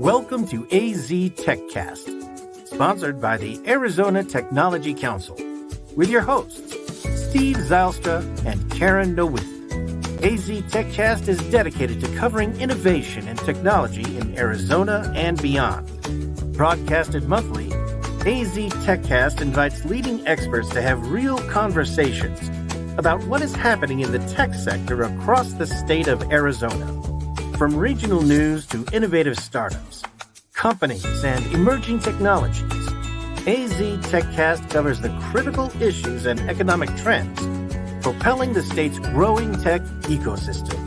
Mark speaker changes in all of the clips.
Speaker 1: Welcome to AZ TechCast, sponsored by the Arizona Technology Council, with your hosts, Steve Zylstra and Karen Nowicki. AZ TechCast is dedicated to covering innovation and technology in Arizona and beyond. Broadcasted monthly, AZ TechCast invites leading experts to have real conversations about what is happening in the tech sector across the state of Arizona. From regional news to innovative startups, companies, and emerging technologies, AZ TechCast covers the critical issues and economic trends propelling the state's growing tech ecosystem.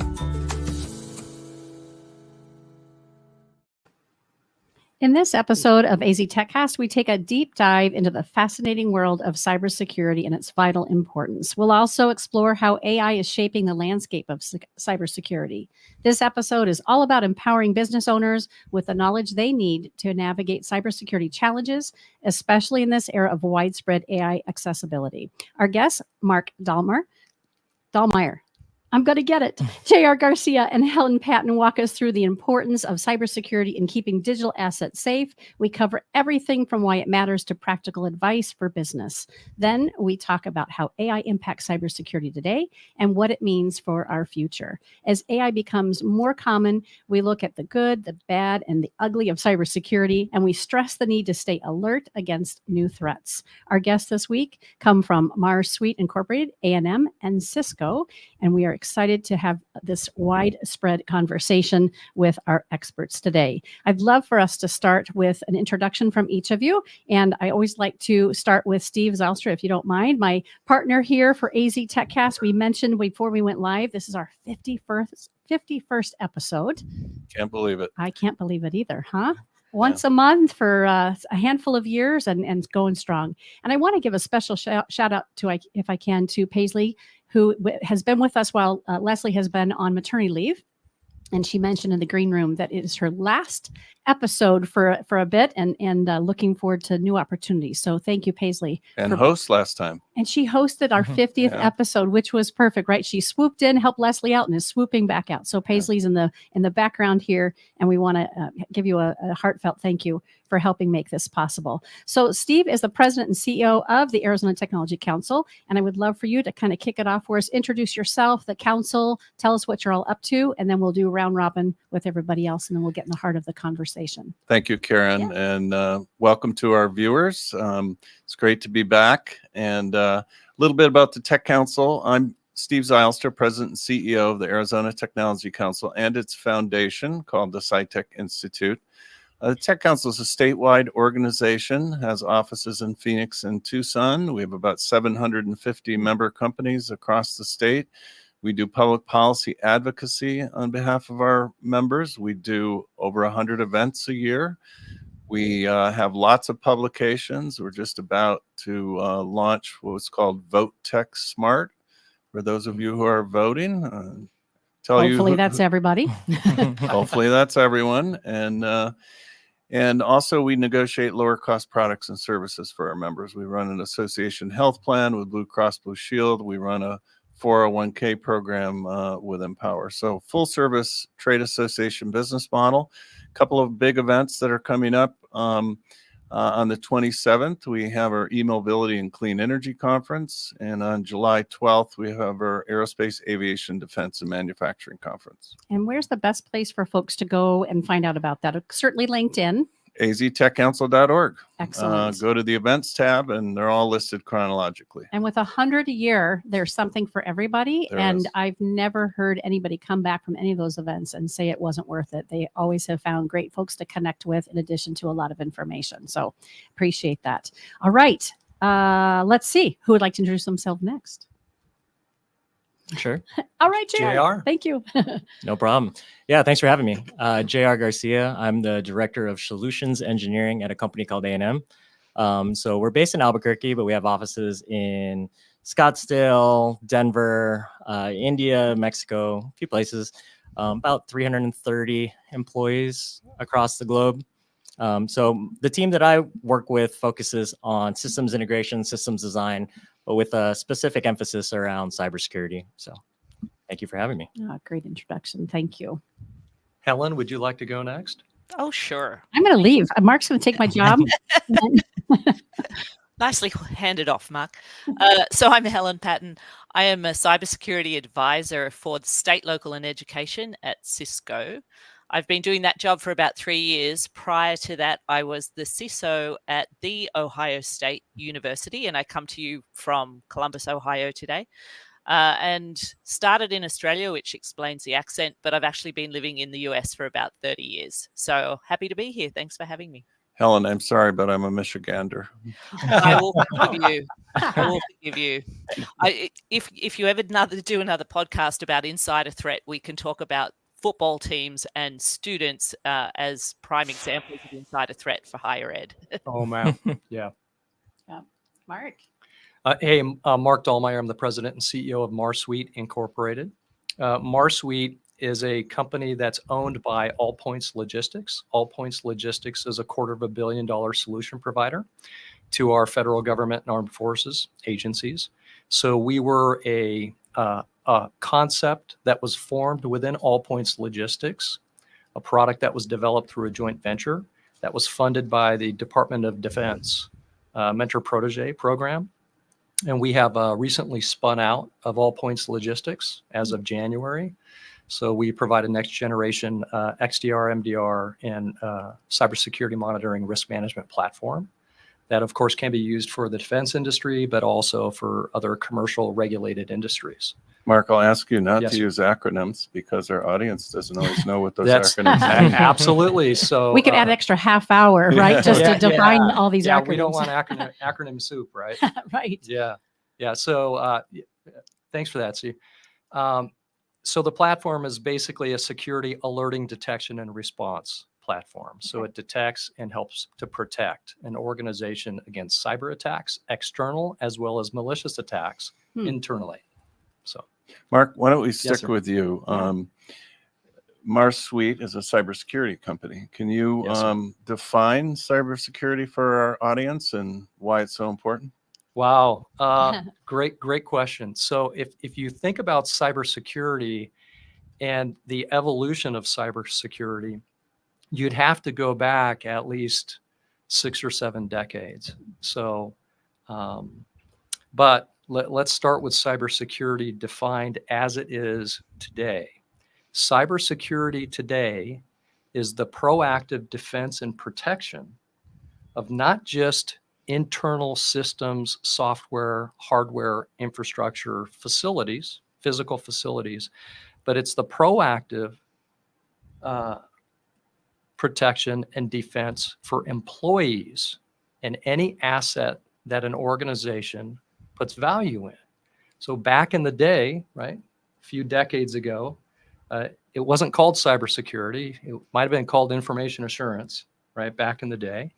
Speaker 2: In this episode of AZ TechCast, we take a deep dive into the fascinating world of cybersecurity and its vital importance. We'll also explore how AI is shaping the landscape of cybersecurity. This episode is all about empowering business owners with the knowledge they need to navigate cybersecurity challenges, especially in this era of widespread AI accessibility. Our guests, Mark Dahlmeyer. I'm going to get it. J.R. Garcia and Helen Patton walk us through the importance of cybersecurity in keeping digital assets safe. We cover everything from why it matters to practical advice for business. Then we talk about how AI impacts cybersecurity today and what it means for our future. As AI becomes more common, we look at the good, the bad, and the ugly of cybersecurity, and we stress the need to stay alert against new threats. Our guests this week come from Mars Suite Incorporated, A&M, and Cisco, and we are excited to have this widespread conversation with our experts today. I'd love for us to start with an introduction from each of you. And I always like to start with Steve Zylstra, if you don't mind, my partner here for AZ TechCast. We mentioned before we went live, this is our 51st episode.
Speaker 3: Can't believe it.
Speaker 2: I can't believe it either, huh? Once a month for a handful of years and going strong. And I want to give a special shout out to, if I can, to Paisley, who has been with us while Leslie has been on maternity leave. And she mentioned in the green room that it is her last episode for a bit and looking forward to new opportunities. So thank you, Paisley.
Speaker 3: And host last time.
Speaker 2: And she hosted our 50th episode, which was perfect, right? She swooped in, helped Leslie out, and is swooping back out. So Paisley's in the background here, and we want to give you a heartfelt thank you for helping make this possible. So Steve is the president and CEO of the Arizona Technology Council, and I would love for you to kind of kick it off for us. Introduce yourself, the council, tell us what you're all up to, and then we'll do a round robin with everybody else, and then we'll get in the heart of the conversation.
Speaker 3: Thank you, Karen, and welcome to our viewers. It's great to be back, and a little bit about the Tech Council. I'm Steve Zylstra, President and CEO of the Arizona Technology Council and its foundation called the SciTech Institute. The Tech Council is a statewide organization, has offices in Phoenix and Tucson. We have about 750 member companies across the state. We do public policy advocacy on behalf of our members. We do over 100 events a year. We have lots of publications. We're just about to launch what's called Vote Tech Smart. For those of you who are voting,
Speaker 2: hopefully that's everybody.
Speaker 3: Hopefully that's everyone. And also we negotiate lower cost products and services for our members. We run an association health plan with Blue Cross Blue Shield. We run a 401k program with Empower. So full service trade association business model. A couple of big events that are coming up. On the 27th, we have our e-mobility and clean energy conference. And on July 12th, we have our aerospace, aviation, defense, and manufacturing conference.
Speaker 2: And where's the best place for folks to go and find out about that? Certainly LinkedIn.
Speaker 3: aztechcouncil.org.
Speaker 2: Excellent.
Speaker 3: Go to the events tab, and they're all listed chronologically.
Speaker 2: And with 100 a year, there's something for everybody. I've never heard anybody come back from any of those events and say it wasn't worth it. They always have found great folks to connect with, in addition to a lot of information. So appreciate that. All right. Let's see who would like to introduce themselves next.
Speaker 4: Sure.
Speaker 2: All right, JR. Thank you.
Speaker 4: No problem. Yeah, thanks for having me. J.R. Garcia. I'm the Director of Solutions Engineering at a company called A&M. So we're based in Albuquerque, but we have offices in Scottsdale, Denver, India, Mexico, a few places, about 330 employees across the globe. So the team that I work with focuses on systems integration, systems design, but with a specific emphasis around cybersecurity. So thank you for having me.
Speaker 2: Great introduction. Thank you.
Speaker 5: Helen, would you like to go next? Oh, sure.
Speaker 2: I'm going to leave. Mark's going to take my job.
Speaker 5: Nicely handed off, Mark. So I'm Helen Patton. I am a cybersecurity advisor for the state, local, and education at Cisco. I've been doing that job for about 3 years. Prior to that, I was the CISO at the Ohio State University, and I come to you from Columbus, Ohio today. And started in Australia, which explains the accent, but I've actually been living in the US for about 30 years. So happy to be here. Thanks for having me.
Speaker 3: Helen, I'm sorry, but I'm a Michigander.
Speaker 5: I will forgive you. I will forgive you. If you ever do another podcast about insider threat, we can talk about football teams and students as prime examples of insider threat for higher ed.
Speaker 6: Oh, man. Yeah.
Speaker 2: Mark.
Speaker 6: Hey, Mark Dahlmeyer. I'm the president and CEO of MarSuite Incorporated. MarSuite is a company that's owned by All Points Logistics. All Points Logistics is a $250 million solution provider to our federal government and armed forces agencies. So we were a concept that was formed within All Points Logistics, a product that was developed through a joint venture that was funded by the Department of Defense Mentor Protege program. And we have recently spun out of All Points Logistics as of January. So we provide a next generation XDR, MDR, and cybersecurity monitoring risk management platform that, of course, can be used for the defense industry, but also for other commercial regulated industries.
Speaker 3: Mark, I'll ask you not
Speaker 6: Yes,
Speaker 3: to
Speaker 6: sir.
Speaker 3: use acronyms because our audience doesn't always know what those
Speaker 6: That's
Speaker 3: acronyms mean.
Speaker 6: absolutely. So
Speaker 2: We could add an extra half hour, right? Just to define all these acronyms.
Speaker 6: We don't want acronym soup, right?
Speaker 2: Right.
Speaker 6: Yeah. So thanks for that, Steve. So the platform is basically a security alerting, detection, and response platform. So it detects and helps to protect an organization against cyber attacks, external as well as malicious attacks internally. So,
Speaker 3: Mark, why don't we stick
Speaker 6: sir.
Speaker 3: with you? MarSuite is a cybersecurity company. Can you define cybersecurity for our audience and why it's so important?
Speaker 6: Wow. Great question. So if you think about cybersecurity and the evolution of cybersecurity, you'd have to go back at least 6 or 7 decades. So, but let's start with cybersecurity defined as it is today. Cybersecurity today is the proactive defense and protection of not just internal systems, software, hardware, infrastructure, facilities, physical facilities, but it's the proactive protection and defense for employees and any asset that an organization puts value in. So back in the day, right, a few decades ago, it wasn't called cybersecurity. It might have been called information assurance, right, back in the day.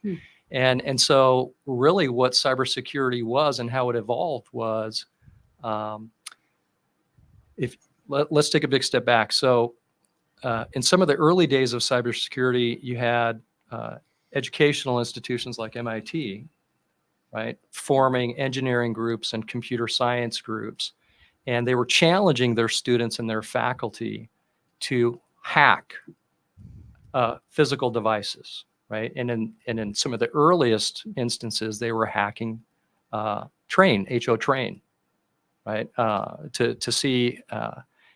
Speaker 6: And so really what cybersecurity was and how it evolved was, let's take a big step back. So in some of the early days of cybersecurity, you had educational institutions like MIT, right, forming engineering groups and computer science groups. And they were challenging their students and their faculty to hack physical devices. Right. And in some of the earliest instances, they were hacking train, right, to see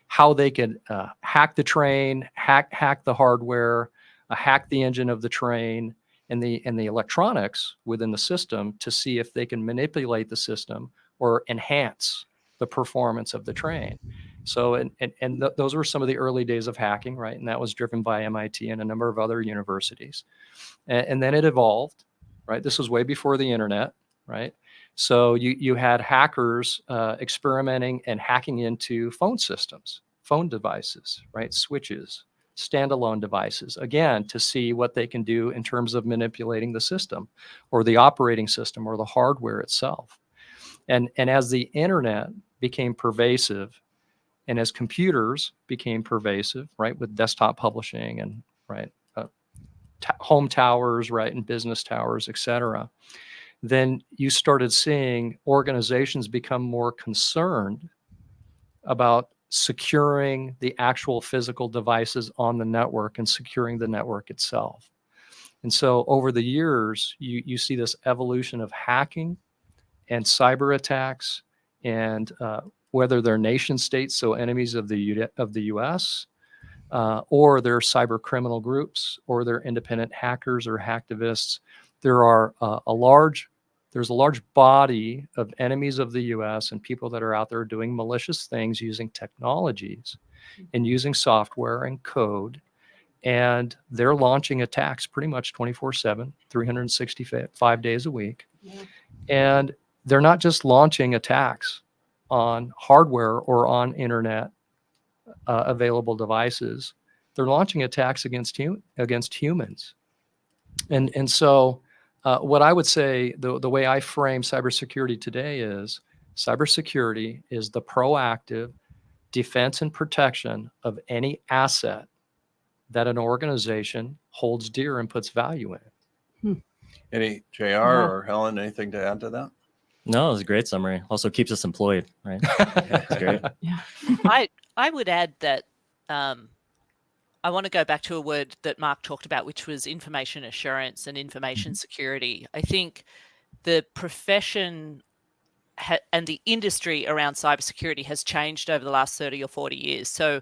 Speaker 6: how they could hack the train, hack the hardware, hack the engine of the train and the electronics within the system to see if they can manipulate the system or enhance the performance of the train. So, those were some of the early days of hacking, right? And that was driven by MIT and a number of other universities. And then it evolved, right? This was way before the internet, right? So you had hackers experimenting and hacking into phone systems, phone devices, right? Switches, standalone devices, again, to see what they can do in terms of manipulating the system or the operating system or the hardware itself. And as the internet became pervasive, and as computers became pervasive, right, with desktop publishing and right, home towers, right, and business towers, et cetera, then you started seeing organizations become more concerned about securing the actual physical devices on the network and securing the network itself. And so over the years, you see this evolution of hacking and cyber attacks, and whether they're nation states, so enemies of the U.S., or they're cyber criminal groups, or they're independent hackers or hacktivists. There's a large body of enemies of the U.S. and people that are out there doing malicious things using technologies and using software and code. And they're launching attacks pretty much 24/7, 365 days a week.
Speaker 2: Yeah.
Speaker 6: And they're not just launching attacks on hardware or on internet available devices. They're launching attacks against humans. And so what I would say, the way I frame cybersecurity today is cybersecurity is the proactive defense and protection of any asset that an organization holds dear and puts value in.
Speaker 3: Any JR
Speaker 2: Yeah.
Speaker 3: or Helen, anything to add to that?
Speaker 4: No, it was a great summary. Also keeps us employed, right? That's great.
Speaker 2: Yeah.
Speaker 5: I would add that I want to go back to a word that Mark talked about, which was information assurance and information security. I think the profession and the industry around cybersecurity has changed over the last 30 or 40 years. So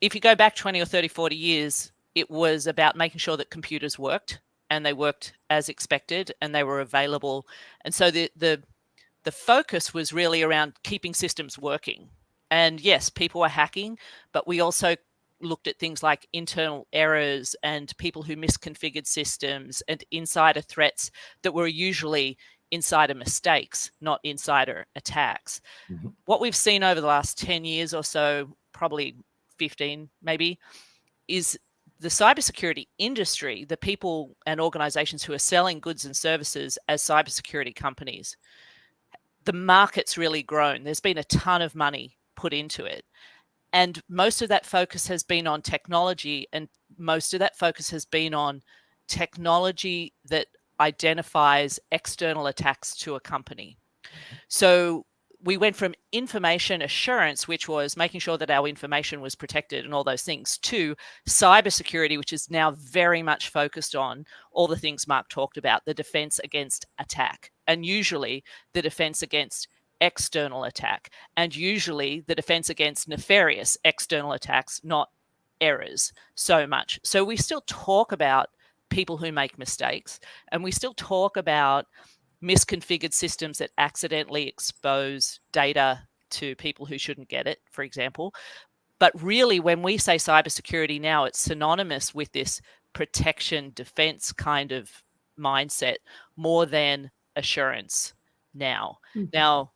Speaker 5: if you go back 20 or 30, 40 years, it was about making sure that computers worked and they worked as expected and they were available. And so the focus was really around keeping systems working. And yes, people were hacking, but we also looked at things like internal errors and people who misconfigured systems and insider threats that were usually insider mistakes, not insider attacks.
Speaker 6: Mm-hmm.
Speaker 5: What we've seen over the last 10 years or so, probably 15 maybe, is the cybersecurity industry, the people and organizations who are selling goods and services as cybersecurity companies. The market's really grown. There's been a ton of money put into it. And most of that focus has been on technology, and most of that focus has been on technology that identifies external attacks to a company. So we went from information assurance, which was making sure that our information was protected and all those things, to cybersecurity, which is now very much focused on all the things Mark talked about, the defense against attack, and usually the defense against external attack, and usually the defense against nefarious external attacks, not errors so much. So we still talk about people who make mistakes, and we still talk about misconfigured systems that accidentally expose data to people who shouldn't get it, for example. But really, when we say cybersecurity now, it's synonymous with this protection, defense kind of mindset more than assurance now. Now,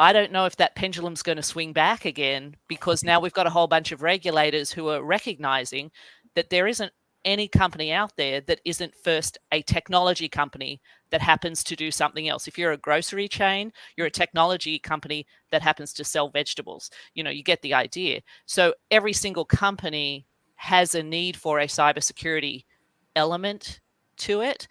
Speaker 5: I don't know if that pendulum's going to swing back again, because now we've got a whole bunch of regulators who are recognizing that there isn't any company out there that isn't first a technology company that happens to do something else. If you're a grocery chain, you're a technology company that happens to sell vegetables. You know, you get the idea. So every single company has a need for a cybersecurity element to it.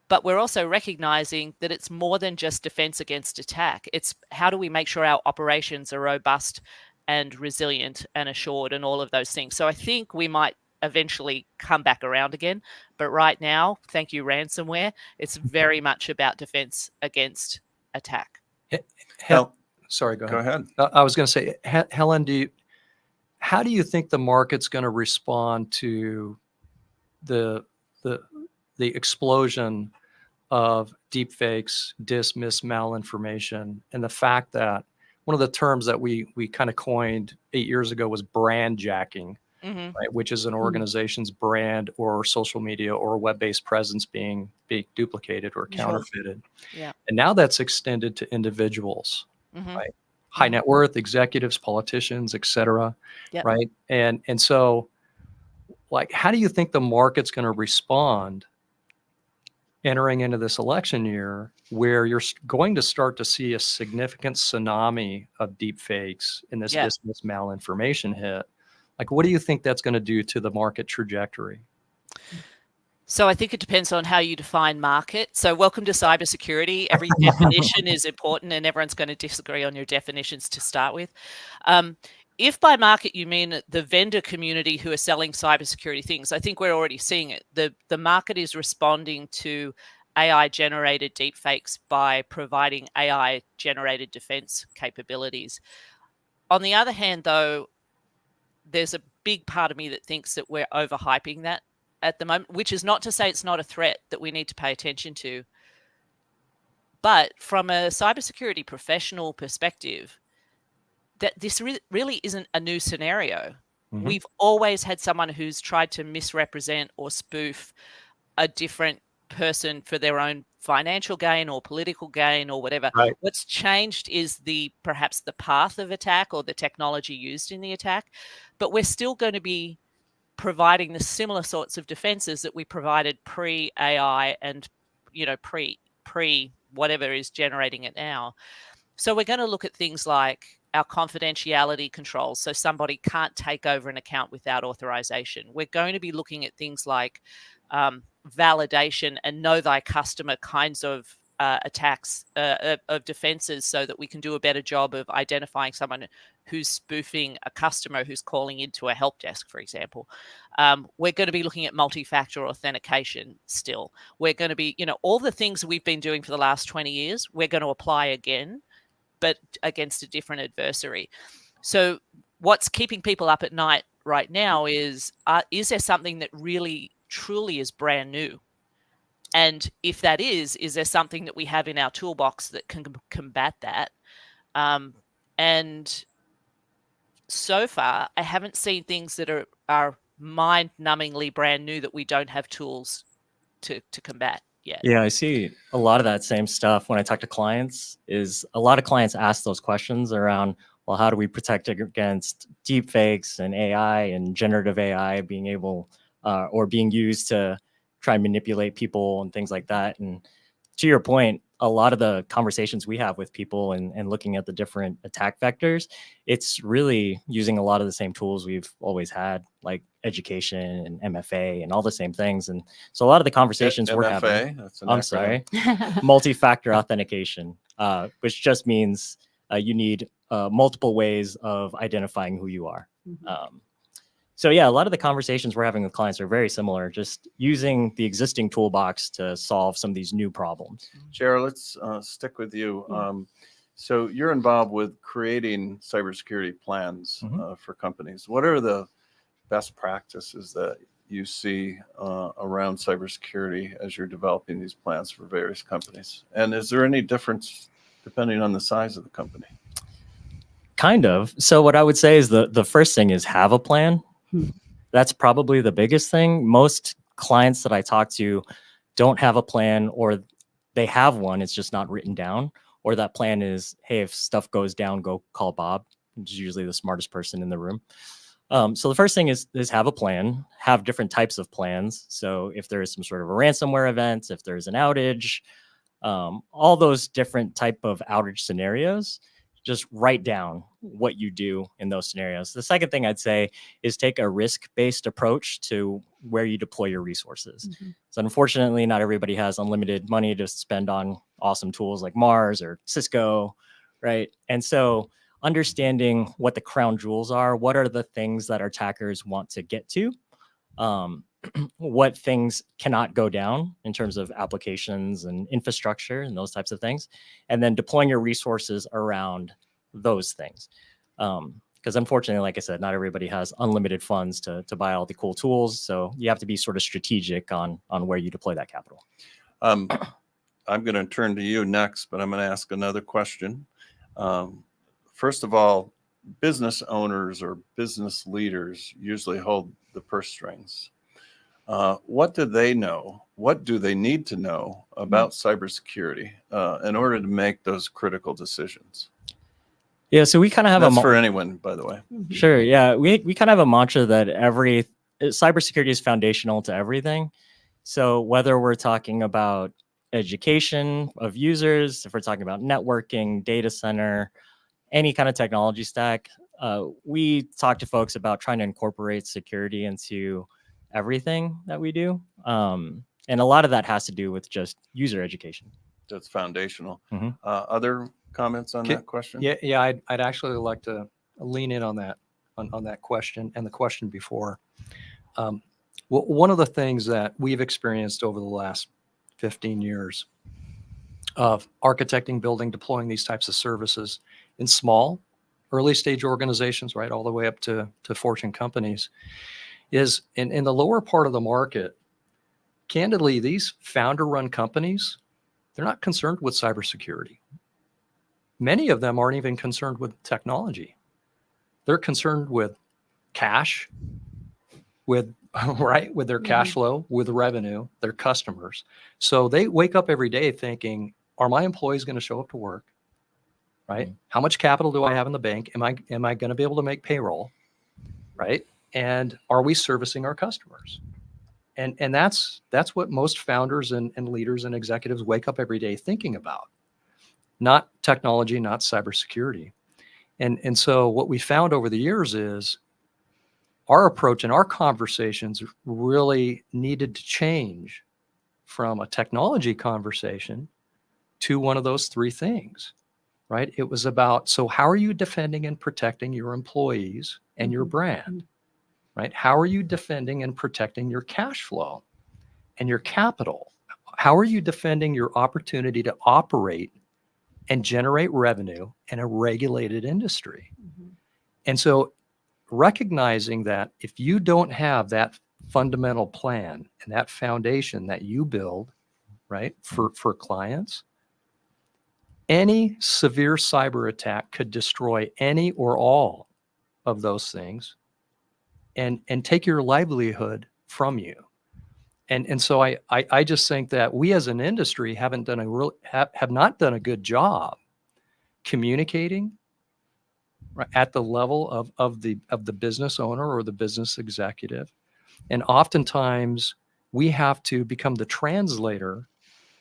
Speaker 5: But we're also recognizing that it's more than just defense against attack. It's how do we make sure our operations are robust and resilient and assured and all of those things. So I think we might eventually come back around again. But right now, thank you, ransomware, it's very much about defense against attack.
Speaker 6: Sorry, go
Speaker 3: Go
Speaker 6: ahead.
Speaker 3: ahead.
Speaker 6: I was going to say, Helen, how do you think the market's going to respond to the explosion of deepfakes, dismiss, malinformation, and the fact that one of the terms that we kind of coined 8 years ago was brand jacking, right, which is an organization's brand or social media or web-based presence being duplicated or counterfeited.
Speaker 5: Yeah.
Speaker 6: And now that's extended to individuals, right? High net worth executives, politicians, et cetera,
Speaker 5: Yep.
Speaker 6: right? And so, like, how do you think the market's going to respond entering into this election year, where you're going to start to see a significant tsunami of deep fakes and this dismiss malinformation hit? Like, what do you think that's going to do to the market trajectory?
Speaker 5: So I think it depends on how you define market. So welcome to cybersecurity. Every definition is important, and everyone's going to disagree on your definitions to start with. If by market you mean the vendor community who are selling cybersecurity things, I think we're already seeing it. The market is responding to AI-generated deepfakes by providing AI-generated defense capabilities. On the other hand, though, there's a big part of me that thinks that we're overhyping that at the moment, which is not to say it's not a threat that we need to pay attention to. But from a cybersecurity professional perspective, that this really isn't a new scenario.
Speaker 4: Mhm.
Speaker 5: We've always had someone who's tried to misrepresent or spoof a different person for their own financial gain or political gain or whatever.
Speaker 6: Right.
Speaker 5: What's changed is perhaps the path of attack or the technology used in the attack, but we're still going to be providing the similar sorts of defenses that we provided pre-AI and pre whatever is generating it now. So we're going to look at things like our confidentiality controls, so somebody can't take over an account without authorization. We're going to be looking at things like validation and know thy customer kinds of attacks, of defenses, so that we can do a better job of identifying someone who's spoofing a customer who's calling into a help desk, for example. We're going to be looking at multi-factor authentication still. We're going to be, all the things we've been doing for the last 20 years, we're going to apply again, but against a different adversary. So what's keeping people up at night right now is there something that really, truly is brand new? And if that is there something that we have in our toolbox that can combat that? And so far, I haven't seen things that are mind-numbingly brand new that we don't have tools to combat yet.
Speaker 4: Yeah, I see a lot of that same stuff when I talk to clients. Is a lot of clients ask those questions around, well, how do we protect against deep fakes and AI and generative AI being able or being used to try and manipulate people and things like that. And to your point, a lot of the conversations we have with people and looking at the different attack vectors, it's really using a lot of the same tools we've always had, like education and MFA and all the same things. And so a lot of the conversations we're having,
Speaker 3: that's an
Speaker 4: I'm
Speaker 3: acronym.
Speaker 4: sorry, multi-factor authentication, which just means you need multiple ways of identifying who you are. So yeah, a lot of the conversations we're having with clients are very similar, just using the existing toolbox to solve some of these new problems.
Speaker 3: Jara, let's stick with you. So you're involved with creating cybersecurity plans for companies. What are the best practices that you see around cybersecurity as you're developing these plans for various companies? And is there any difference depending on the size of the company?
Speaker 4: Kind of. So what I would say is the first thing is have a plan. That's probably the biggest thing. Most clients that I talk to don't have a plan, or they have one, it's just not written down, or that plan is, hey, if stuff goes down, go call Bob, which is usually the smartest person in the room. So the first thing is have a plan, have different types of plans. So if there is some sort of a ransomware event, if there's an outage, all those different type of outage scenarios, just write down what you do in those scenarios. The second thing I'd say is take a risk-based approach to where you deploy your resources. So unfortunately, not everybody has unlimited money to spend on awesome tools like Mars or Cisco, right? And so understanding what the crown jewels are, what are the things that our attackers want to get to, what things cannot go down in terms of applications and infrastructure and those types of things, and then deploying your resources around those things. Because unfortunately, like I said, not everybody has unlimited funds to buy all the cool tools. So you have to be sort of strategic on where you deploy that capital.
Speaker 3: I'm going to turn to you next, but I'm going to ask another question. First of all, business owners or business leaders usually hold the purse strings. What do they know? What do they need to know about cybersecurity in order to make those critical decisions?
Speaker 4: Yeah, so we kind of have
Speaker 3: That's for anyone, by the way.
Speaker 4: Sure. Yeah, we kind of have a mantra that cybersecurity is foundational to everything. So whether we're talking about education of users, if we're talking about networking, data center, any kind of technology stack, we talk to folks about trying to incorporate security into everything that we do. And a lot of that has to do with just user education.
Speaker 3: That's foundational.
Speaker 4: Mhm.
Speaker 3: Other comments on that question?
Speaker 6: Yeah. I'd actually like to lean in on that, on that question and the question before. One of the things that we've experienced over the last 15 years of architecting, building, deploying these types of services in small, early stage organizations, right, all the way up to Fortune companies, is in the lower part of the market. Candidly, these founder-run companies, they're not concerned with cybersecurity. Many of them aren't even concerned with technology. They're concerned with cash, with with their cash flow, with revenue, their customers. So they wake up every day thinking, are my employees going to show up to work? Right? How much capital do I have in the bank? Am I going to be able to make payroll? Right? And are we servicing our customers? And that's what most founders and leaders and executives wake up every day thinking about. Not technology, not cybersecurity. And so what we found over the years is our approach and our conversations really needed to change from a technology conversation to one of those three things, right? It was about, so how are you defending and protecting your employees and your brand, right? How are you defending and protecting your cash flow and your capital? How are you defending your opportunity to operate and generate revenue in a regulated industry? And so recognizing that if you don't have that fundamental plan and that foundation that you build, right, for clients, any severe cyber attack could destroy any or all of those things and take your livelihood from you. And so I just think that we as an industry have not done a good job communicating at the level of the business owner or the business executive. And oftentimes we have to become the translator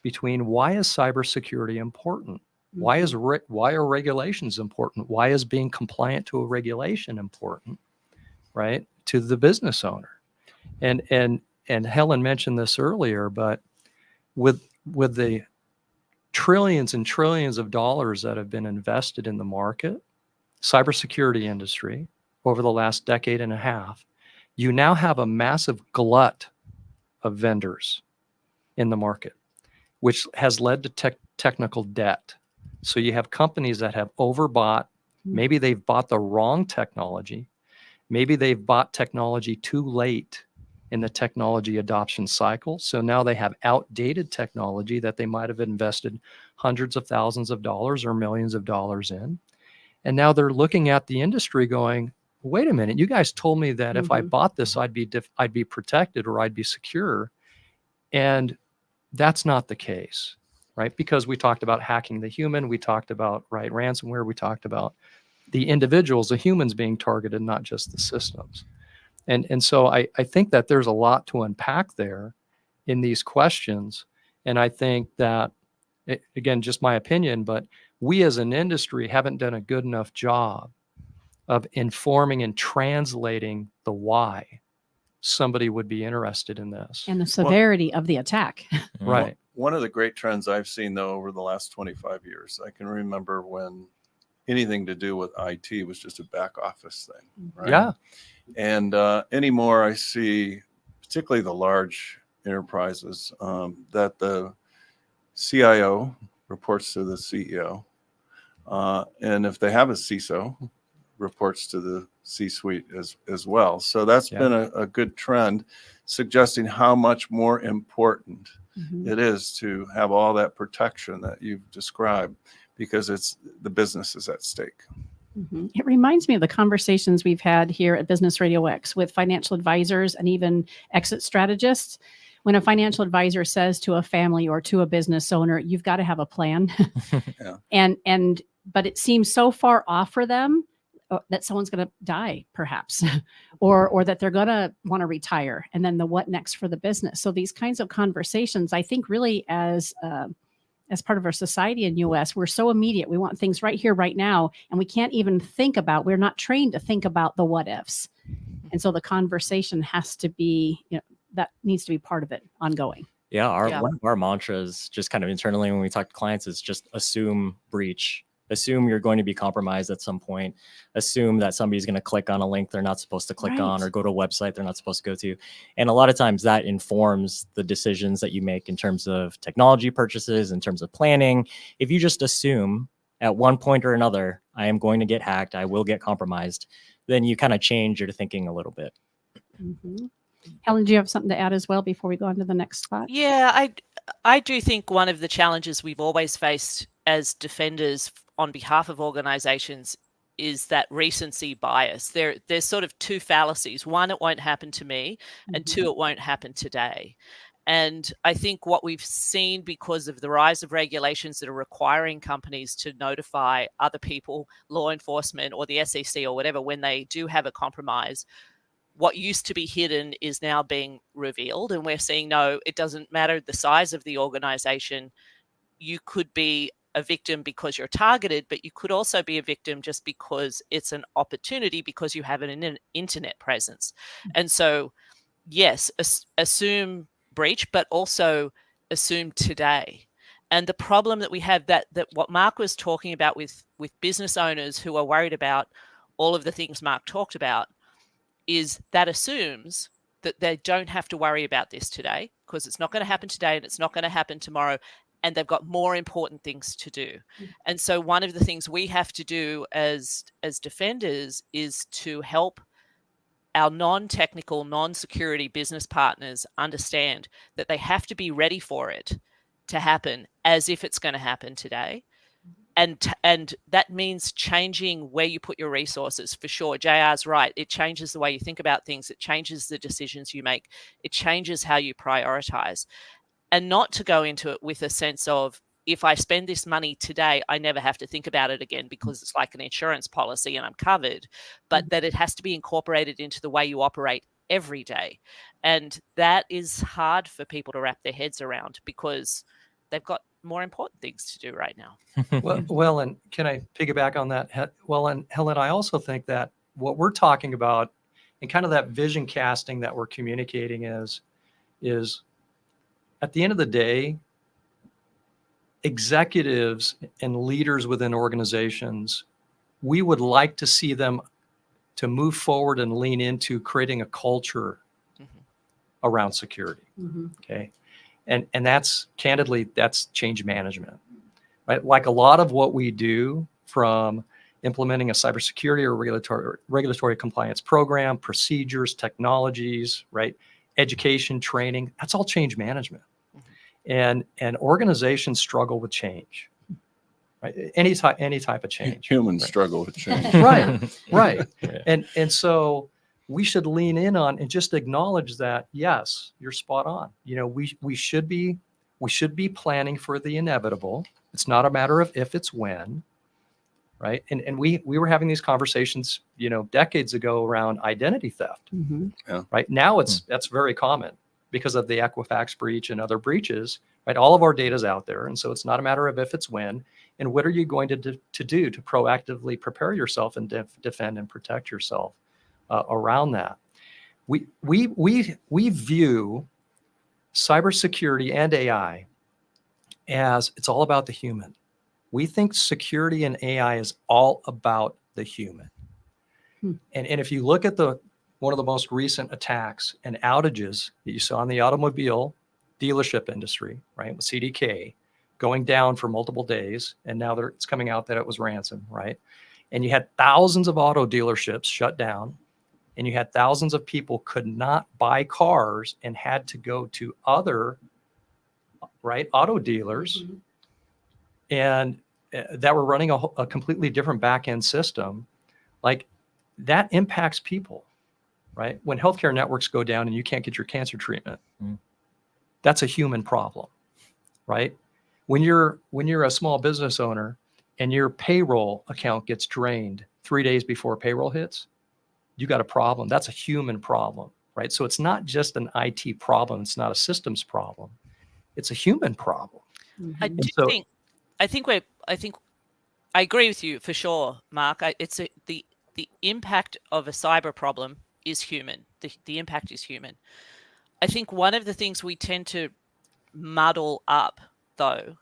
Speaker 6: between why is cybersecurity important? Why are regulations important? Why is being compliant to a regulation important, right, to the business owner? And Helen mentioned this earlier, but with the trillions and trillions of dollars that have been invested in the market, cybersecurity industry over the last decade and a half, you now have a massive glut of vendors in the market, which has led to technical debt. So you have companies that have overbought. Maybe they've bought the wrong technology. Maybe they've bought technology too late in the technology adoption cycle. So now they have outdated technology that they might have invested hundreds of thousands of dollars or millions of dollars in. And now they're looking at the industry going, wait a minute, you guys told me that if I bought this, I'd be protected or I'd be secure. And that's not the case, right? Because we talked about hacking the human, we talked about, right, ransomware, we talked about the individuals, the humans being targeted, not just the systems. And so I think that there's a lot to unpack there in these questions. And I think that, again, just my opinion, but we as an industry haven't done a good enough job of informing and translating the why somebody would be interested in this.
Speaker 2: And the severity of the attack.
Speaker 6: Right.
Speaker 3: One of the great trends I've seen, though, over the last 25 years, I can remember when anything to do with IT was just a back office thing. Right?
Speaker 6: Yeah.
Speaker 3: And anymore, I see, particularly the large enterprises, that the CIO reports to the CEO. And if they have a CISO, reports to the C-suite as well. So that's been a good trend, suggesting how much more important it is to have all that protection that you've described, because the business is at stake.
Speaker 2: It reminds me of the conversations we've had here at Business Radio X with financial advisors and even exit strategists. When a financial advisor says to a family or to a business owner, you've got to have a plan. But it seems so far off for them that someone's going to die, perhaps, or that they're going to want to retire. And then the what next for the business. So these kinds of conversations, I think really as part of our society in US, we're so immediate. We want things right here, right now. And we can't even we're not trained to think about the what ifs. And so the conversation has to be, that needs to be part of it ongoing.
Speaker 4: Yeah,
Speaker 5: Yeah.
Speaker 4: one of our mantras, just kind of internally when we talk to clients, is just assume breach. Assume you're going to be compromised at some point. Assume that somebody's going to click on a link they're not supposed to click on, or go to a website they're not supposed to go to. And a lot of times that informs the decisions that you make in terms of technology purchases, in terms of planning. If you just assume at one point or another, I am going to get hacked, I will get compromised, then you kind of change your thinking a little bit.
Speaker 2: Mm-hmm. Helen, do you have something to add as well before we go on to the next spot?
Speaker 5: Yeah, I do think one of the challenges we've always faced as defenders on behalf of organizations is that recency bias. There's sort of two fallacies. One, it won't happen to me, and two, it won't happen today. And I think what we've seen because of the rise of regulations that are requiring companies to notify other people, law enforcement or the SEC or whatever, when they do have a compromise, what used to be hidden is now being revealed. And we're seeing, no, it doesn't matter the size of the organization. You could be a victim because you're targeted, but you could also be a victim just because it's an opportunity because you have an internet presence. And so, yes, assume breach, but also assume today. And the problem that we have, that what Mark was talking about with business owners who are worried about all of the things Mark talked about, is that assumes that they don't have to worry about this today because it's not going to happen today and it's not going to happen tomorrow, and they've got more important things to do. And so one of the things we have to do as defenders is to help our non-technical, non-security business partners understand that they have to be ready for it to happen as if it's going to happen today. And that means changing where you put your resources, for sure. JR's right. It changes the way you think about things. It changes the decisions you make. It changes how you prioritize. And not to go into it with a sense of, if I spend this money today, I never have to think about it again because it's like an insurance policy and I'm covered, but that it has to be incorporated into the way you operate every day. And that is hard for people to wrap their heads around because they've got more important things to do right now.
Speaker 6: Well, and can I piggyback on that? Well, and Helen, I also think that what we're talking about and kind of that vision casting that we're communicating is at the end of the day, executives and leaders within organizations, we would like to see them to move forward and lean into creating a culture around security. Okay. And that's candidly, that's change management, right? Like a lot of what we do, from implementing a cybersecurity or regulatory compliance program, procedures, technologies, right? Education, training, that's all change management. And organizations struggle with change, right? Any type of change.
Speaker 3: Humans
Speaker 6: right?
Speaker 3: struggle with change.
Speaker 6: Right. Yeah. And so we should lean in on and just acknowledge that, yes, you're spot on. We should be planning for the inevitable. It's not a matter of if, it's when, right? And we were having these conversations, decades ago around identity theft.
Speaker 3: Yeah.
Speaker 6: Right now, that's very common because of the Equifax breach and other breaches. Right, all of our data is out there, and so it's not a matter of if, it's when. And what are you going to do to proactively prepare yourself and defend and protect yourself around that? We view cybersecurity and AI as it's all about the human. We think security and AI is all about the human. And if you look at one of the most recent attacks and outages that you saw in the automobile dealership industry, right, with CDK going down for multiple days, and now it's coming out that it was ransom, right? And you had thousands of auto dealerships shut down, and you had thousands of people could not buy cars and had to go to other, right, auto dealers, and that were running a completely different back-end system. Like, that impacts people, right? When healthcare networks go down and you can't get your cancer treatment, that's a human problem, right? When you're a small business owner and your payroll account gets drained 3 days before payroll hits, you got a problem. That's a human problem, right? So it's not just an IT problem. It's not a systems problem. It's a human problem.
Speaker 5: I agree with you for sure, Mark. The impact of a cyber problem is human. The impact is human. I think one of the things we tend to muddle up, though,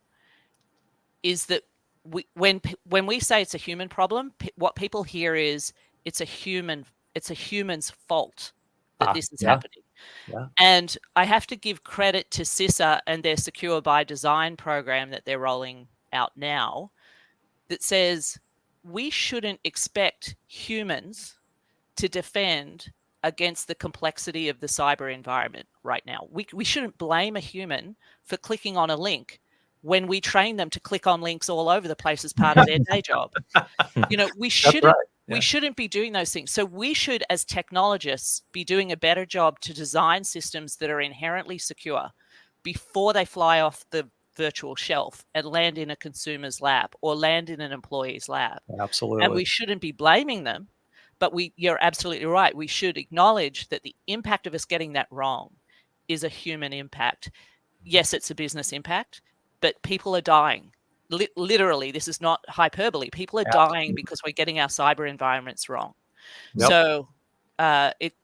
Speaker 5: is that when we say it's a human problem, what people hear is it's a human's fault that this is happening.
Speaker 6: Yeah.
Speaker 5: And I have to give credit to CISA and their Secure by Design program that they're rolling out now, that says we shouldn't expect humans to defend against the complexity of the cyber environment right now. We shouldn't blame a human for clicking on a link when we train them to click on links all over the place as part of their day job. We shouldn't be doing those things. So we should, as technologists, be doing a better job to design systems that are inherently secure before they fly off the virtual shelf and land in a consumer's lab or land in an employee's lab.
Speaker 6: Absolutely.
Speaker 5: And we shouldn't be blaming them, but you're absolutely right. We should acknowledge that the impact of us getting that wrong is a human impact. Yes, it's a business impact, but people are dying. Literally, this is not hyperbole. People are dying because we're getting our cyber environments wrong.
Speaker 6: Yep.
Speaker 5: So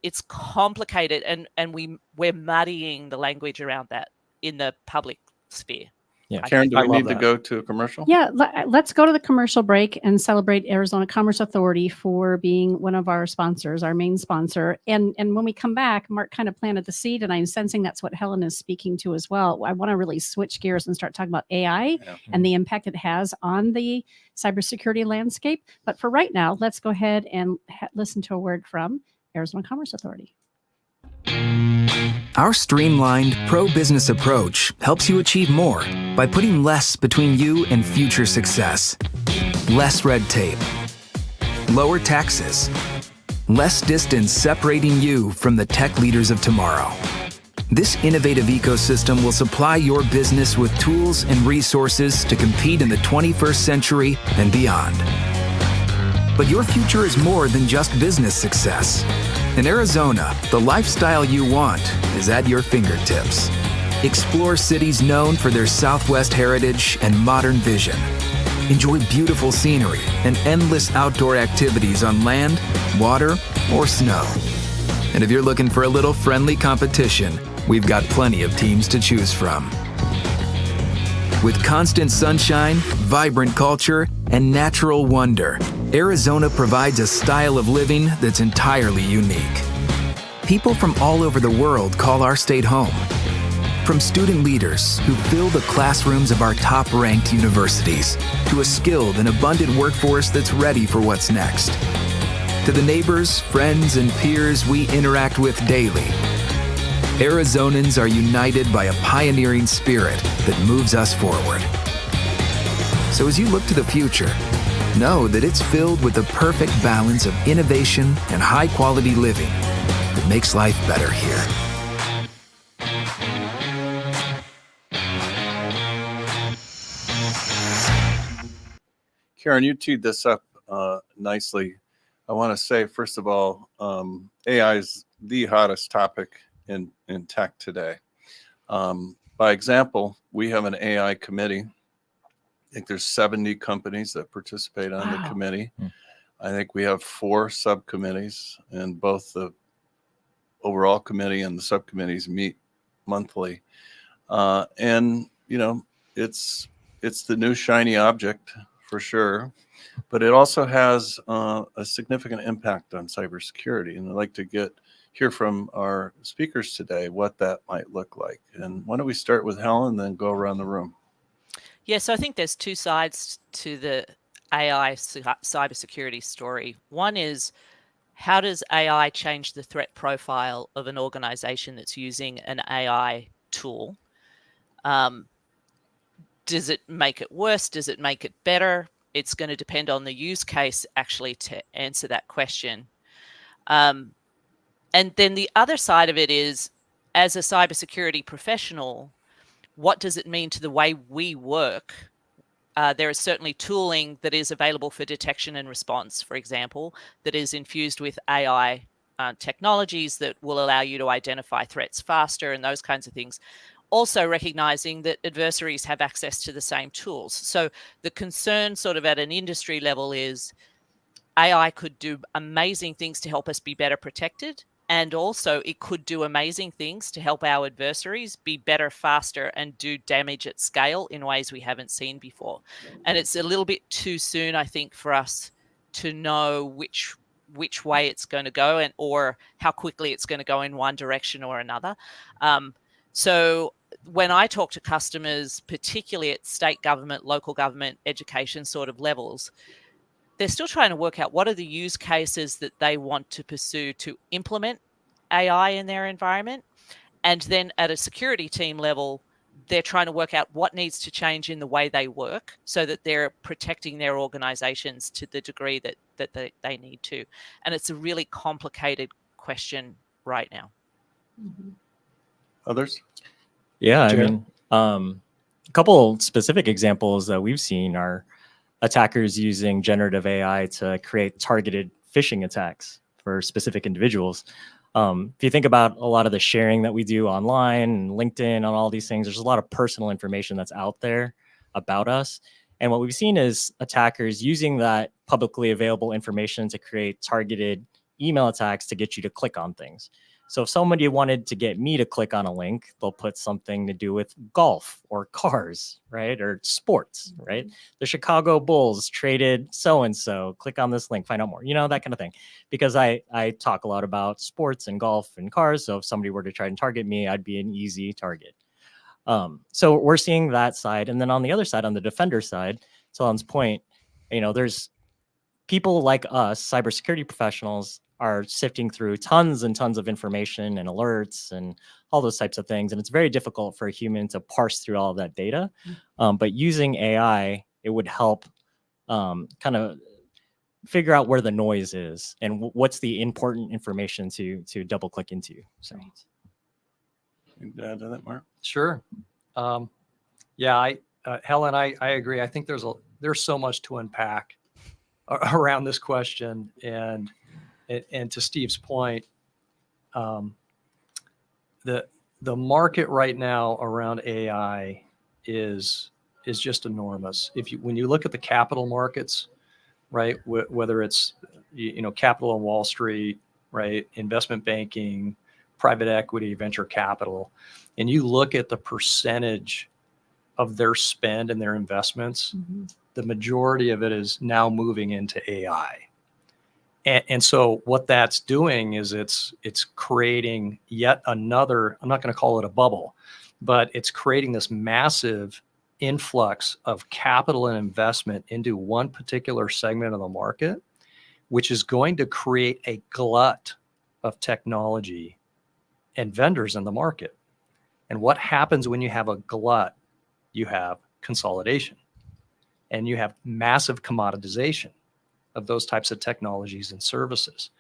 Speaker 5: it's complicated, and we're muddying the language around that in the public sphere.
Speaker 4: Yeah.
Speaker 3: Karen, do
Speaker 6: I
Speaker 3: we
Speaker 6: love
Speaker 3: need to
Speaker 6: that.
Speaker 3: go to a commercial?
Speaker 2: Yeah, let's go to the commercial break and celebrate Arizona Commerce Authority for being one of our sponsors, our main sponsor. And when we come back, Mark kind of planted the seed, and I'm sensing that's what Helen is speaking to as well. I want to really switch gears and start talking about AI and the impact it has on the cybersecurity landscape. But for right now, let's go ahead and listen to a word from Arizona Commerce Authority.
Speaker 7: Our streamlined, pro-business approach helps you achieve more by putting less between you and future success. Less red tape, lower taxes, less distance separating you from the tech leaders of tomorrow. This innovative ecosystem will supply your business with tools and resources to compete in the 21st century and beyond. But your future is more than just business success. In Arizona, the lifestyle you want is at your fingertips. Explore cities known for their Southwest heritage and modern vision. Enjoy beautiful scenery and endless outdoor activities on land, water, or snow. And if you're looking for a little friendly competition, we've got plenty of teams to choose from. With constant sunshine, vibrant culture, and natural wonder, Arizona provides a style of living that's entirely unique. People from all over the world call our state home. From student leaders who fill the classrooms of our top-ranked universities, to a skilled and abundant workforce that's ready for what's next. To the neighbors, friends, and peers we interact with daily, Arizonans are united by a pioneering spirit that moves us forward. So as you look to the future, know that it's filled with the perfect balance of innovation and high-quality living that makes life better here.
Speaker 3: Karen, you teed this up nicely. I want to say, first of all, AI is the hottest topic in tech today. By example, we have an AI committee. I think there's 70 companies that participate on the committee. I think we have 4 subcommittees, and both the overall committee and the subcommittees meet monthly. And it's the new shiny object for sure, but it also has a significant impact on cybersecurity. And I'd like to hear from our speakers today what that might look like. And why don't we start with Helen and then go around the room?
Speaker 5: Yeah, so I think there's 2 sides to the AI cybersecurity story. One is, how does AI change the threat profile of an organization that's using an AI tool? Does it make it worse? Does it make it better? It's going to depend on the use case actually to answer that question. And then the other side of it is, as a cybersecurity professional, what does it mean to the way we work? There is certainly tooling that is available for detection and response, for example, that is infused with AI technologies that will allow you to identify threats faster and those kinds of things. Also recognizing that adversaries have access to the same tools. So the concern sort of at an industry level is AI could do amazing things to help us be better protected, And also, it could do amazing things to help our adversaries be better, faster, and do damage at scale in ways we haven't seen before. And it's a little bit too soon, I think, for us to know which way it's going to go, and or how quickly it's going to go in one direction or another. So when I talk to customers, particularly at state government, local government, education sort of levels, they're still trying to work out what are the use cases that they want to pursue to implement AI in their environment. And then at a security team level, they're trying to work out what needs to change in the way they work so that they're protecting their organizations to the degree that they need to. And it's a really complicated question right now.
Speaker 3: Others?
Speaker 4: Yeah, I
Speaker 6: Jared?
Speaker 4: mean, a couple specific examples that we've seen are attackers using generative AI to create targeted phishing attacks for specific individuals. If you think about a lot of the sharing that we do online and LinkedIn on all these things, there's a lot of personal information that's out there about us. And what we've seen is attackers using that publicly available information to create targeted email attacks to get you to click on things. So if somebody wanted to get me to click on a link, they'll put something to do with golf or cars, right? Or sports, right? The Chicago Bulls traded so-and-so, click on this link, find out more, that kind of thing. Because I talk a lot about sports and golf and cars. So if somebody were to try and target me, I'd be an easy target. So we're seeing that side. And then on the other side, on the defender side, to Alan's point, there's people like us, cybersecurity professionals, are sifting through tons and tons of information and alerts and all those types of things. And it's very difficult for a human to parse through all of that data. But using AI, it would help kind of figure out where the noise is and what's the important information to double click into. So,
Speaker 3: You can add to that, Mark?
Speaker 6: Sure. Yeah, Helen, I agree. I think there's so much to unpack around this question, and to Steve's point, the market right now around AI is just enormous. When you look at the capital markets, right, whether it's capital on Wall Street, right, investment banking, private equity, venture capital, and you look at the percentage of their spend and their investments, the majority of it is now moving into AI. And so what that's doing is it's creating yet another, I'm not going to call it a bubble, but it's creating this massive influx of capital and investment into one particular segment of the market, which is going to create a glut of technology and vendors in the market. And what happens when you have a glut? You have consolidation and you have massive commoditization of those types of technologies and services.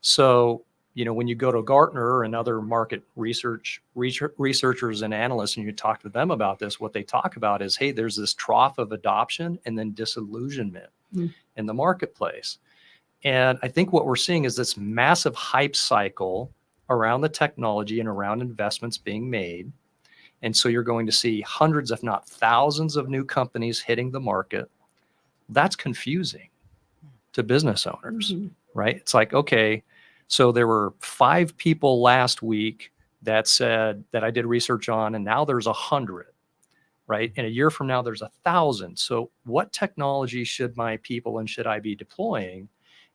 Speaker 6: So, when you go to Gartner and other market researchers and analysts, and you talk to them about this, what they talk about is, hey, there's this trough of adoption and then disillusionment in the marketplace. And I think what we're seeing is this massive hype cycle around the technology and around investments being made. And so you're going to see hundreds, if not thousands, of new companies hitting the market. That's confusing to business owners, right? It's like, okay, so there were 5 people last week that said that I did research on, and now there's 100, right? And a year from now, there's 1,000. So what technology should my people and should I be deploying?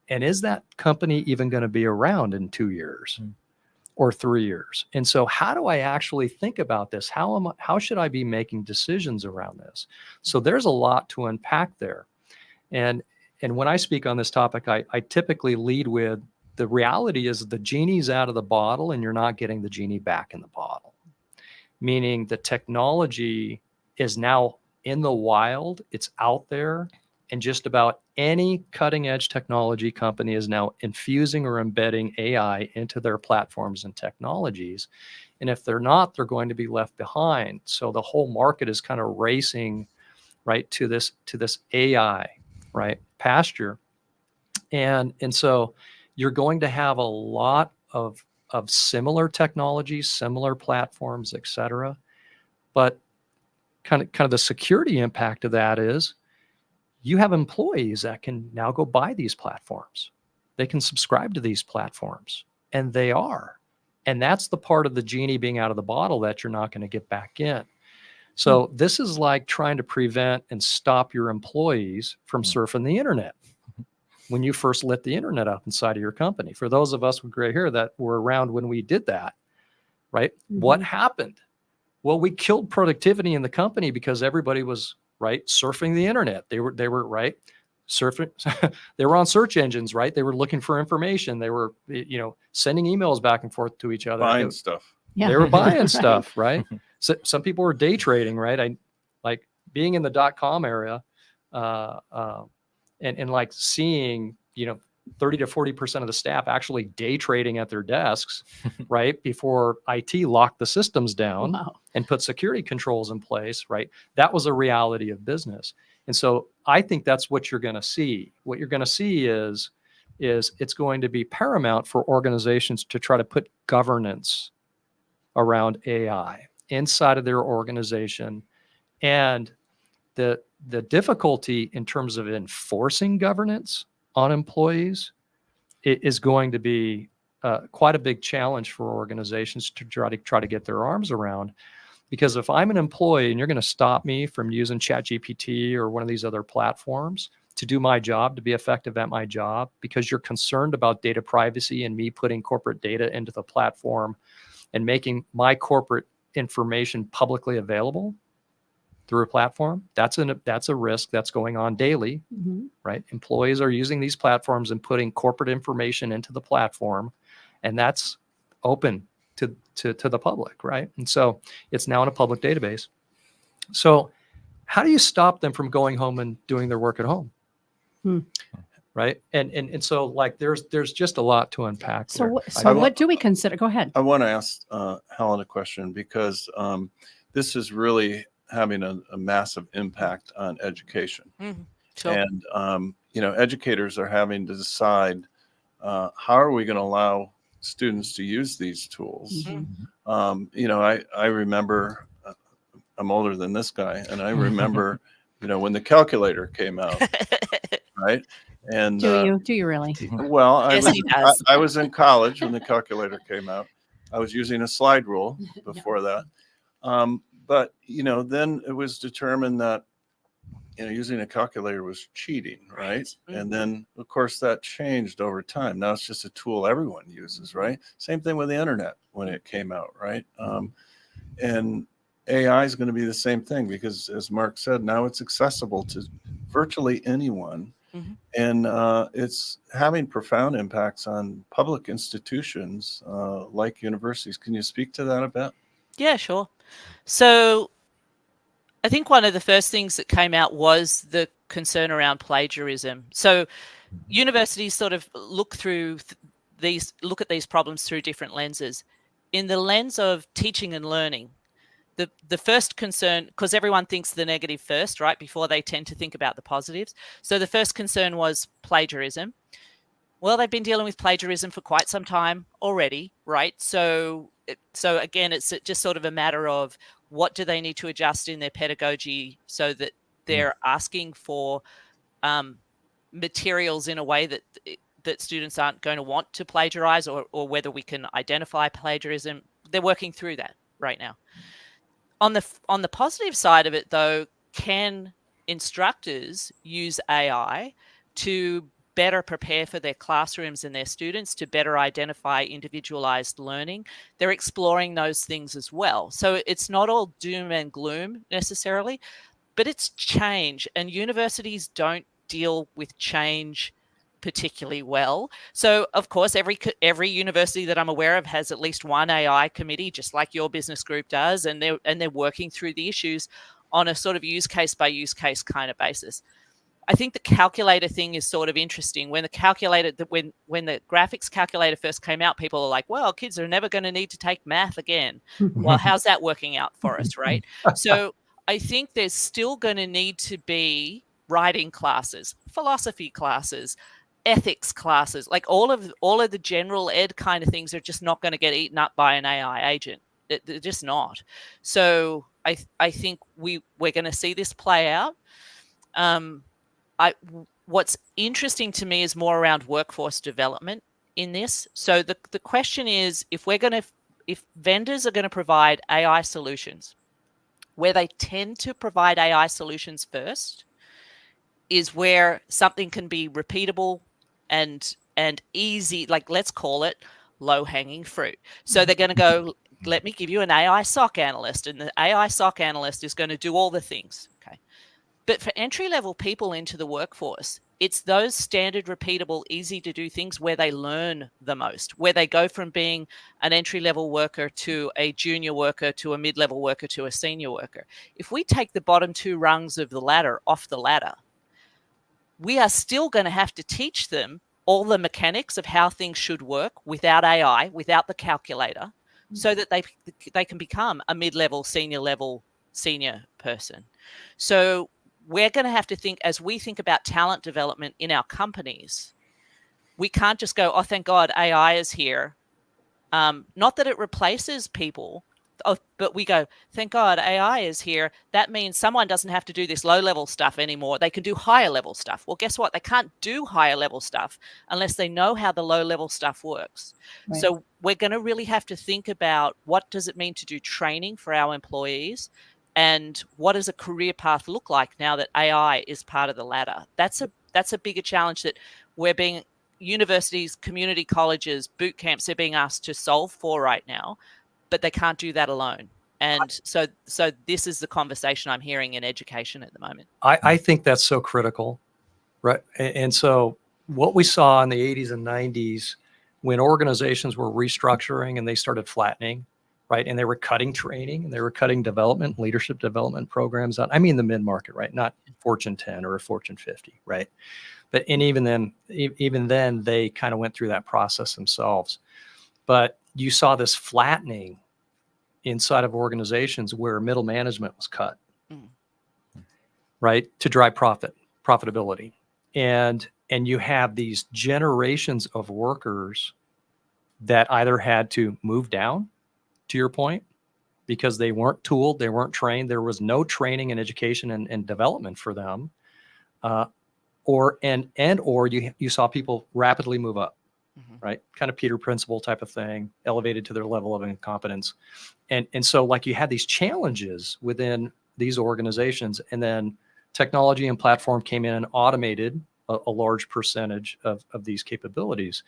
Speaker 6: And is that company even going to be around in 2 years or 3 years? And so how do I actually think about this? How should I be making decisions around this? So there's a lot to unpack there. And when I speak on this topic, I typically lead with the reality is the genie's out of the bottle and you're not getting the genie back in the bottle. Meaning the technology is now in the wild, it's out there, and just about any cutting edge technology company is now infusing or embedding AI into their platforms and technologies. And if they're not, they're going to be left behind. So the whole market is kind of racing right to this AI, right, pasture. And so you're going to have a lot of similar technologies, similar platforms, et cetera. But kind of the security impact of that is you have employees that can now go buy these platforms. They can subscribe to these platforms, And they are. And that's the part of the genie being out of the bottle that you're not going to get back in. So this is like trying to prevent and stop your employees from surfing the internet when you first lit the internet up inside of your company. For those of us with gray hair that were around when we did that, right? What happened? Well, we killed productivity in the company because everybody was surfing the internet. They were right surfing. They were on search engines, right? They were looking for information. They were, sending emails back and forth to each other.
Speaker 3: Buying stuff.
Speaker 2: Yeah.
Speaker 6: They were buying stuff, right? So some people were day trading, right? I like being in the .com area, and like seeing, 30 to 40% of the staff actually day trading at their desks, right? Before IT locked the systems down and put security controls in place, right? That was a reality of business. And so I think that's what you're going to see. What you're going to see is it's going to be paramount for organizations to try to put governance around AI inside of their organization. And the difficulty in terms of enforcing governance on employees is going to be quite a big challenge for organizations to try to get their arms around. Because if I'm an employee and you're going to stop me from using ChatGPT or one of these other platforms to do my job, to be effective at my job, because you're concerned about data privacy and me putting corporate data into the platform and making my corporate information publicly available through a platform, that's a risk that's going on daily, right? Employees are using these platforms and putting corporate information into the platform, and that's open to the public, right? And so it's now in a public database. So how do you stop them from going home and doing their work at home? Right. And so like there's just a lot to unpack.
Speaker 2: So what do we consider? Go ahead.
Speaker 3: I want to ask Helen a question because this is really having a massive impact on education.
Speaker 5: Sure.
Speaker 3: And, educators are having to decide how are we going to allow students to use these tools? I remember, I'm older than this guy, and I remember, when the calculator came out, right? And
Speaker 2: do you really?
Speaker 3: Well,
Speaker 5: Yes, he does.
Speaker 3: I was in college when the calculator came out. I was using a slide rule before that. But, then it was determined that, using a calculator was cheating, right? And then, of course, that changed over time. Now it's just a tool everyone uses, right? Same thing with the internet when it came out, right? And AI is going to be the same thing because, as Mark said, now it's accessible to virtually anyone. And it's having profound impacts on public institutions like universities. Can you speak to that a bit?
Speaker 5: Yeah, sure. So I think one of the first things that came out was the concern around plagiarism. So universities sort of look at these problems through different lenses. In the lens of teaching and learning, the first concern, because everyone thinks the negative first, right, before they tend to think about the positives. So the first concern was plagiarism. Well, they've been dealing with plagiarism for quite some time already, right? So again, it's just sort of a matter of what do they need to adjust in their pedagogy so that they're asking for materials in a way that students aren't going to want to plagiarize, or whether we can identify plagiarism. They're working through that right now. On the positive side of it, though, can instructors use AI to better prepare for their classrooms and their students, to better identify individualized learning? They're exploring those things as well. So it's not all doom and gloom necessarily, but it's change, and universities don't deal with change particularly well. So of course, every university that I'm aware of has at least one AI committee, just like your business group does, and they're working through the issues on a sort of use case by use case kind of basis. I think the calculator thing is sort of interesting. When the graphics calculator first came out, people are like, well, kids are never going to need to take math again. Well, how's that working out for us, right? So I think there's still going to need to be writing classes, philosophy classes, ethics classes, like all of the general ed kind of things are just not going to get eaten up by an AI agent. They're just not. So I think we're going to see this play out. What's interesting to me is more around workforce development in this. So the question is, if vendors are going to provide AI solutions, where they tend to provide AI solutions first is where something can be repeatable and easy, like let's call it low hanging fruit. So they're going to go, let me give you an AI SOC analyst, and the AI SOC analyst is going to do all the things. Okay. But for entry level people into the workforce, it's those standard, repeatable, easy to do things where they learn the most, where they go from being an entry level worker to a junior worker to a mid level worker to a senior worker. If we take the bottom two rungs of the ladder off the ladder, we are still going to have to teach them all the mechanics of how things should work without AI, without the calculator, so that they can become a mid-level, senior person. So we're going to have to think, as we think about talent development in our companies, we can't just go, oh, thank God AI is here. Not that it replaces people, but we go, thank God AI is here. That means someone doesn't have to do this low-level stuff anymore. They can do higher-level stuff. Well, guess what? They can't do higher-level stuff unless they know how the low-level stuff works.
Speaker 2: Right.
Speaker 5: So we're going to really have to think about, what does it mean to do training for our employees, and what does a career path look like now that AI is part of the ladder? That's a bigger challenge that universities, community colleges, boot camps, they're being asked to solve for right now, but they can't do that alone. And so this is the conversation I'm hearing in education at the moment.
Speaker 6: I think that's so critical, right? And so what we saw in the 80s and 90s, when organizations were restructuring and they started flattening, right? And they were cutting training and they were cutting development, leadership development programs out. I mean, the mid-market, right? Not Fortune 10 or a Fortune 50, right? But, and even then they kind of went through that process themselves. But you saw this flattening inside of organizations where middle management was cut, right? To drive profitability. And you have these generations of workers that either had to move down, to your point, because they weren't tooled, they weren't trained, there was no training and education and development for them, or you saw people rapidly move up, right? Kind of Peter Principle type of thing, elevated to their level of incompetence. And so like you had these challenges within these organizations, and then technology and platform came in and automated a large percentage of these capabilities.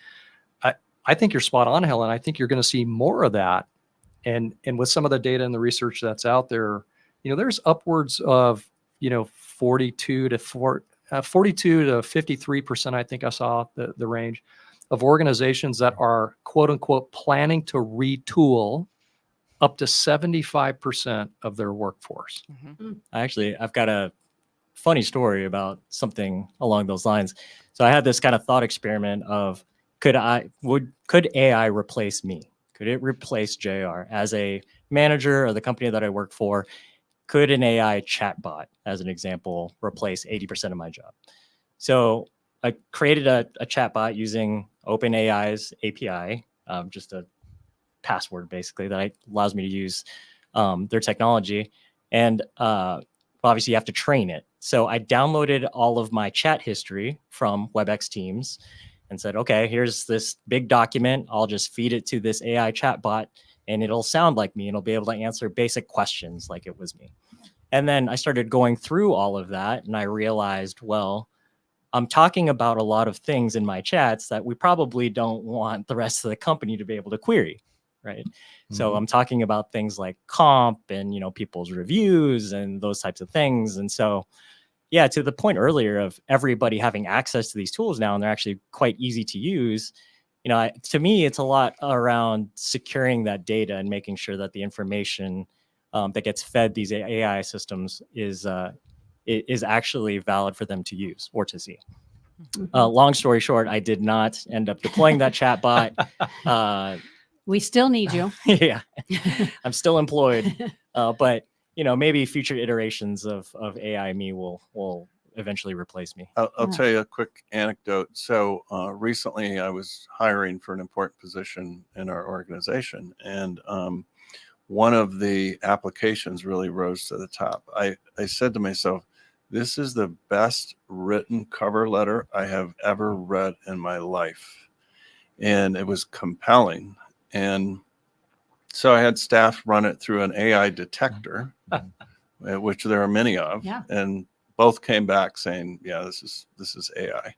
Speaker 6: I think you're spot on, Helen. I think you're going to see more of that. And with some of the data and the research that's out there, there's upwards of, 42 to 53%, I think I saw the range of organizations that are quote unquote planning to retool up to 75% of their workforce.
Speaker 4: I've got a funny story about something along those lines. So I had this kind of thought experiment of, could AI replace me? Could it replace JR as a manager of the company that I work for? Could an AI chatbot, as an example, replace 80% of my job? So I created a chatbot using OpenAI's API, just a password basically that allows me to use their technology. And obviously you have to train it. So I downloaded all of my chat history from WebEx Teams and said, okay, here's this big document. I'll just feed it to this AI chatbot and it'll sound like me and it'll be able to answer basic questions like it was me. And then I started going through all of that and I realized, well, I'm talking about a lot of things in my chats that we probably don't want the rest of the company to be able to query, right? So I'm talking about things like comp and, people's reviews and those types of things. And so, yeah, to the point earlier of everybody having access to these tools now, and they're actually quite easy to use. To me, it's a lot around securing that data and making sure that the information that gets fed these AI systems is actually valid for them to use or to see. Long story short, I did not end up deploying that chatbot.
Speaker 2: We still need you.
Speaker 4: Yeah, I'm still employed, but maybe future iterations of AI me will eventually replace me.
Speaker 3: I'll tell you a quick anecdote. So recently I was hiring for an important position in our organization, and one of the applications really rose to the top. I said to myself, this is the best written cover letter I have ever read in my life. and it was compelling. And so I had staff run it through an AI detector, which there are many of,
Speaker 2: Yeah.
Speaker 3: and both came back saying, "Yeah, this is AI."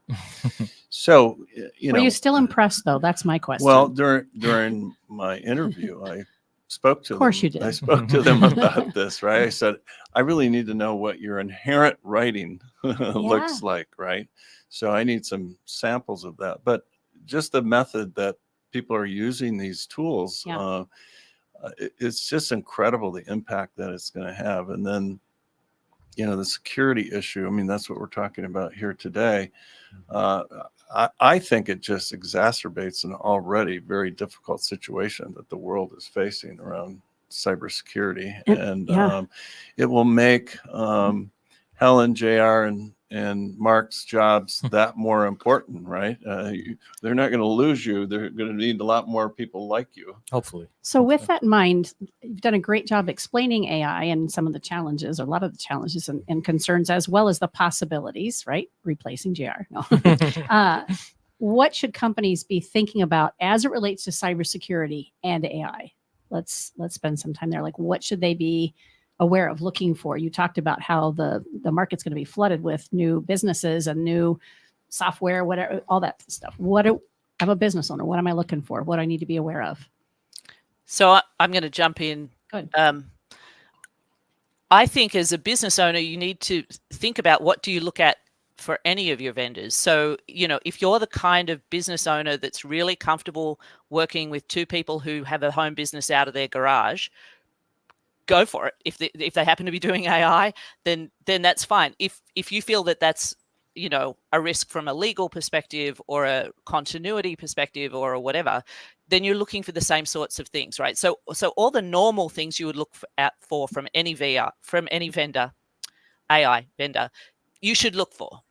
Speaker 3: So,
Speaker 2: Were you still impressed though? That's my question.
Speaker 3: well, during my interview, I spoke to
Speaker 2: Of course
Speaker 3: them.
Speaker 2: you did.
Speaker 3: I spoke to them about this, right? I said, I really need to know what your inherent writing looks like, right? So I need some samples of that. But just the method that people are using these tools,
Speaker 2: Yeah.
Speaker 3: It's just incredible the impact that it's going to have. And then, the security issue. I mean, that's what we're talking about here today. I think it just exacerbates an already very difficult situation that the world is facing around cybersecurity, and it will make Helen, JR, and Mark's jobs that more important, right? They're not going to lose you. They're going to need a lot more people like you.
Speaker 4: Hopefully.
Speaker 2: So with that in mind, you've done a great job explaining AI and some of the challenges, or a lot of the challenges and concerns, as well as the possibilities, right? Replacing JR. No. What should companies be thinking about as it relates to cybersecurity and AI? Let's spend some time there. Like, what should they be aware of, looking for? You talked about how the market's going to be flooded with new businesses and new software, whatever, all that stuff. I'm a business owner. What am I looking for? What do I need to be aware of?
Speaker 5: So I'm going to jump in.
Speaker 2: Good.
Speaker 5: I think as a business owner, you need to think about what do you look at for any of your vendors. So, if you're the kind of business owner that's really comfortable working with two people who have a home business out of their garage, go for it. If they happen to be doing AI, then that's fine. If you feel that that's a risk from a legal perspective or a continuity perspective or whatever, then you're looking for the same sorts of things, right? So all the normal things you would look for from any vendor, AI vendor, you should look for.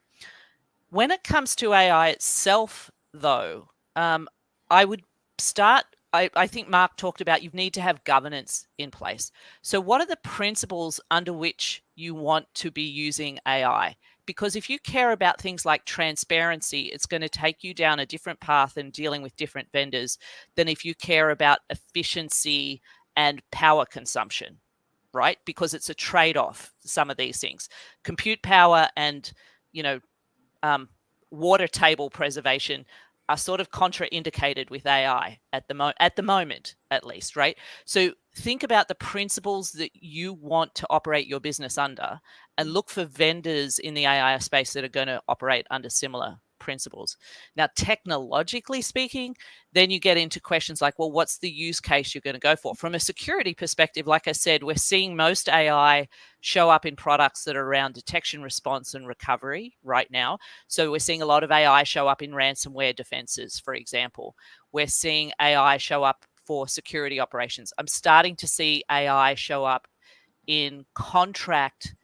Speaker 5: When it comes to AI itself, though, I would start. I think Mark talked about you need to have governance in place. So what are the principles under which you want to be using AI? Because if you care about things like transparency, it's going to take you down a different path in dealing with different vendors than if you care about efficiency and power consumption, right? Because it's a trade-off, some of these things. Compute power and, water table preservation are sort of contraindicated with AI at the moment, at least, right? So think about the principles that you want to operate your business under and look for vendors in the AI space that are going to operate under similar principles. Now, technologically speaking, then you get into questions like, well, what's the use case you're going to go for? From a security perspective, like I said, we're seeing most AI show up in products that are around detection, response, and recovery right now. So we're seeing a lot of AI show up in ransomware defenses, for example. We're seeing AI show up for security operations. I'm starting to see AI show up in contract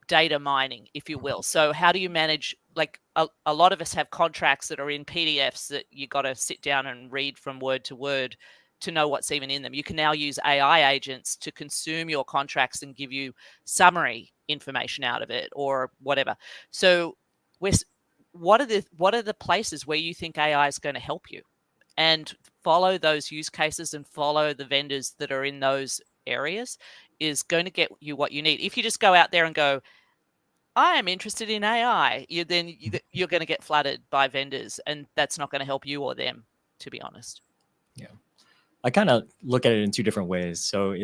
Speaker 5: data mining, if you will. So how do you manage, like a lot of us have contracts that are in PDFs that you got to sit down and read from word to word to know what's even in them. You can now use AI agents to consume your contracts and give you summary information out of it or whatever. So what are the places where you think AI is going to help you? And follow those use cases and follow the vendors that are in those areas is going to get you what you need. If you just go out there and go, I am interested in AI, you're going to get flooded by vendors, and that's not going to help you or them, to be honest.
Speaker 4: Yeah. I kind of look at it in two different ways. So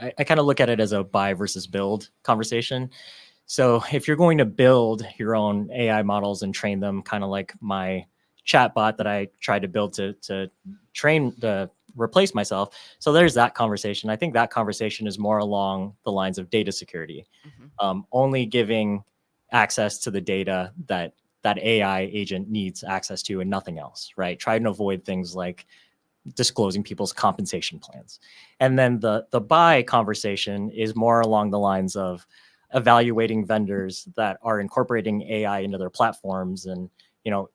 Speaker 4: I kind of look at it as a buy versus build conversation. So if you're going to build your own AI models and train them, kind of like my chatbot that I tried to build to train to replace myself. So there's that conversation. I think that conversation is more along the lines of data security, only giving access to the data that AI agent needs access to and nothing else, right? Try to avoid things like disclosing people's compensation plans. And then the buy conversation is more along the lines of evaluating vendors that are incorporating AI into their platforms. And,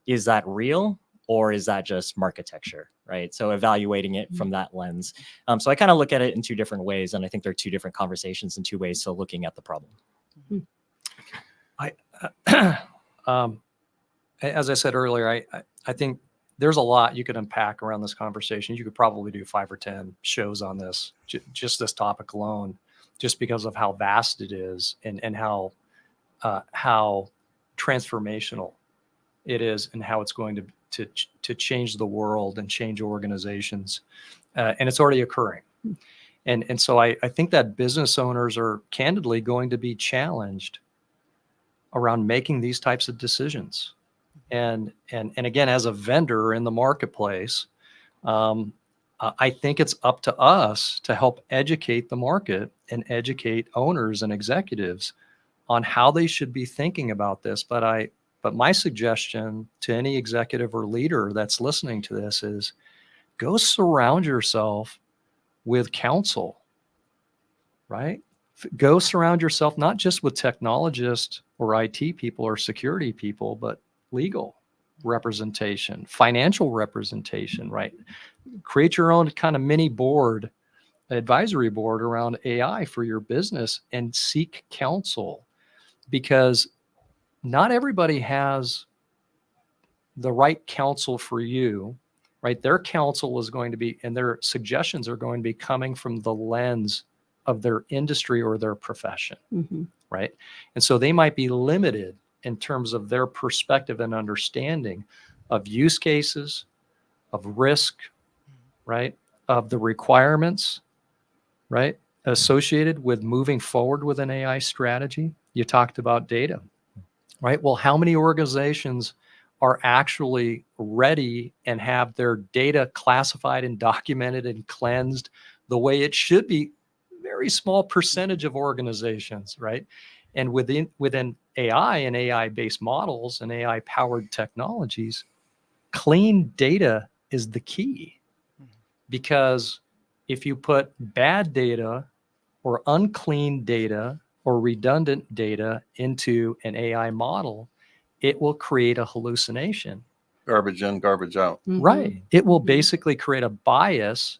Speaker 4: is that real or is that just marketecture, right? So evaluating it from that lens. So I kind of look at it in two different ways. And I think there are two different conversations and two ways to looking at the problem.
Speaker 6: As I said earlier, I think there's a lot you could unpack around this conversation. You could probably do 5 or 10 shows on this, just this topic alone, just because of how vast it is and how transformational it is and how it's going to change the world and change organizations. And it's already occurring. And so I think that business owners are candidly going to be challenged around making these types of decisions. And again, as a vendor in the marketplace, I think it's up to us to help educate the market and educate owners and executives on how they should be thinking about this. But my suggestion to any executive or leader that's listening to this is go surround yourself with counsel, right? Go surround yourself not just with technologists or IT people or security people, but legal representation, financial representation, right? Create your own kind of mini board, advisory board around AI for your business and seek counsel, because not everybody has the right counsel for you, right? Their counsel is going to be, and their suggestions are going to be coming from the lens of their industry or their profession, right? And so they might be limited in terms of their perspective and understanding of use cases, of risk, right? Of the requirements, right? Associated with moving forward with an AI strategy. You talked about data, right? Well, how many organizations are actually ready and have their data classified and documented and cleansed the way it should be? Very small percentage of organizations, right? And within AI and AI-based models and AI-powered technologies, clean data is the key. Because if you put bad data or unclean data or redundant data into an AI model, it will create a hallucination.
Speaker 3: Garbage in, garbage out.
Speaker 6: Right. It will basically create a bias.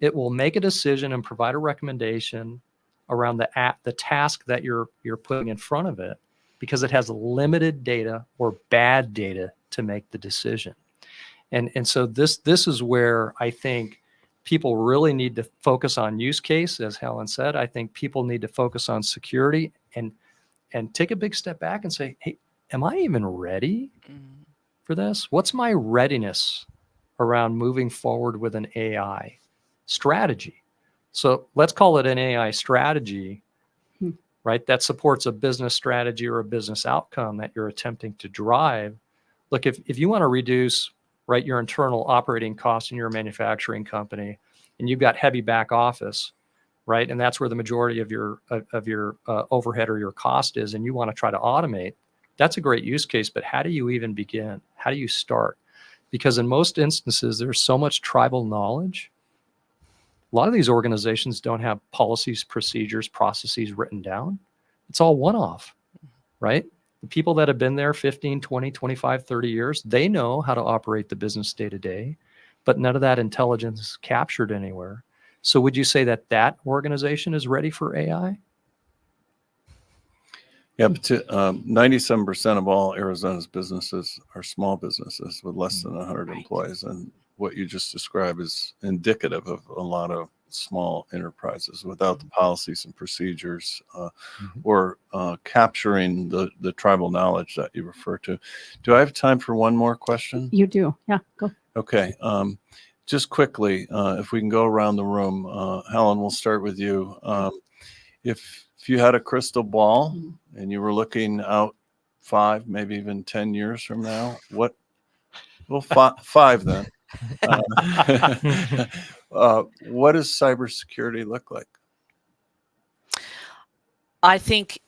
Speaker 6: It will make a decision and provide a recommendation around the task that you're putting in front of it, because it has limited data or bad data to make the decision. And so this is where I think people really need to focus on use case, as Helen said. I think people need to focus on security and take a big step back and say, hey, am I even ready for this? What's my readiness around moving forward with an AI strategy? So let's call it an AI strategy, right? That supports a business strategy or a business outcome that you're attempting to drive. Look, if you want to reduce, right, your internal operating costs in your manufacturing company, and you've got heavy back office, right, and that's where the majority of your overhead or your cost is, and you want to try to automate, that's a great use case. But how do you even begin? How do you start? Because in most instances, there's so much tribal knowledge. A lot of these organizations don't have policies, procedures, processes written down. It's all one-off, right? The people that have been there 15, 20, 25, 30 years, they know how to operate the business day to day, but none of that intelligence is captured anywhere. So would you say that that organization is ready for AI?
Speaker 3: Yeah, but 97% of all Arizona's businesses are small businesses with less than 100 employees. And what you just described is indicative of a lot of small enterprises without the policies and procedures or capturing the tribal knowledge that you refer to. Do I have time for one more question?
Speaker 2: You do. Yeah, go.
Speaker 3: Okay. Just quickly, if we can go around the room, Helen, we'll start with you. If you had a crystal ball and you were looking out 5, maybe even 10 years from now, what? Well, 5 then. What does cybersecurity look like?
Speaker 5: I think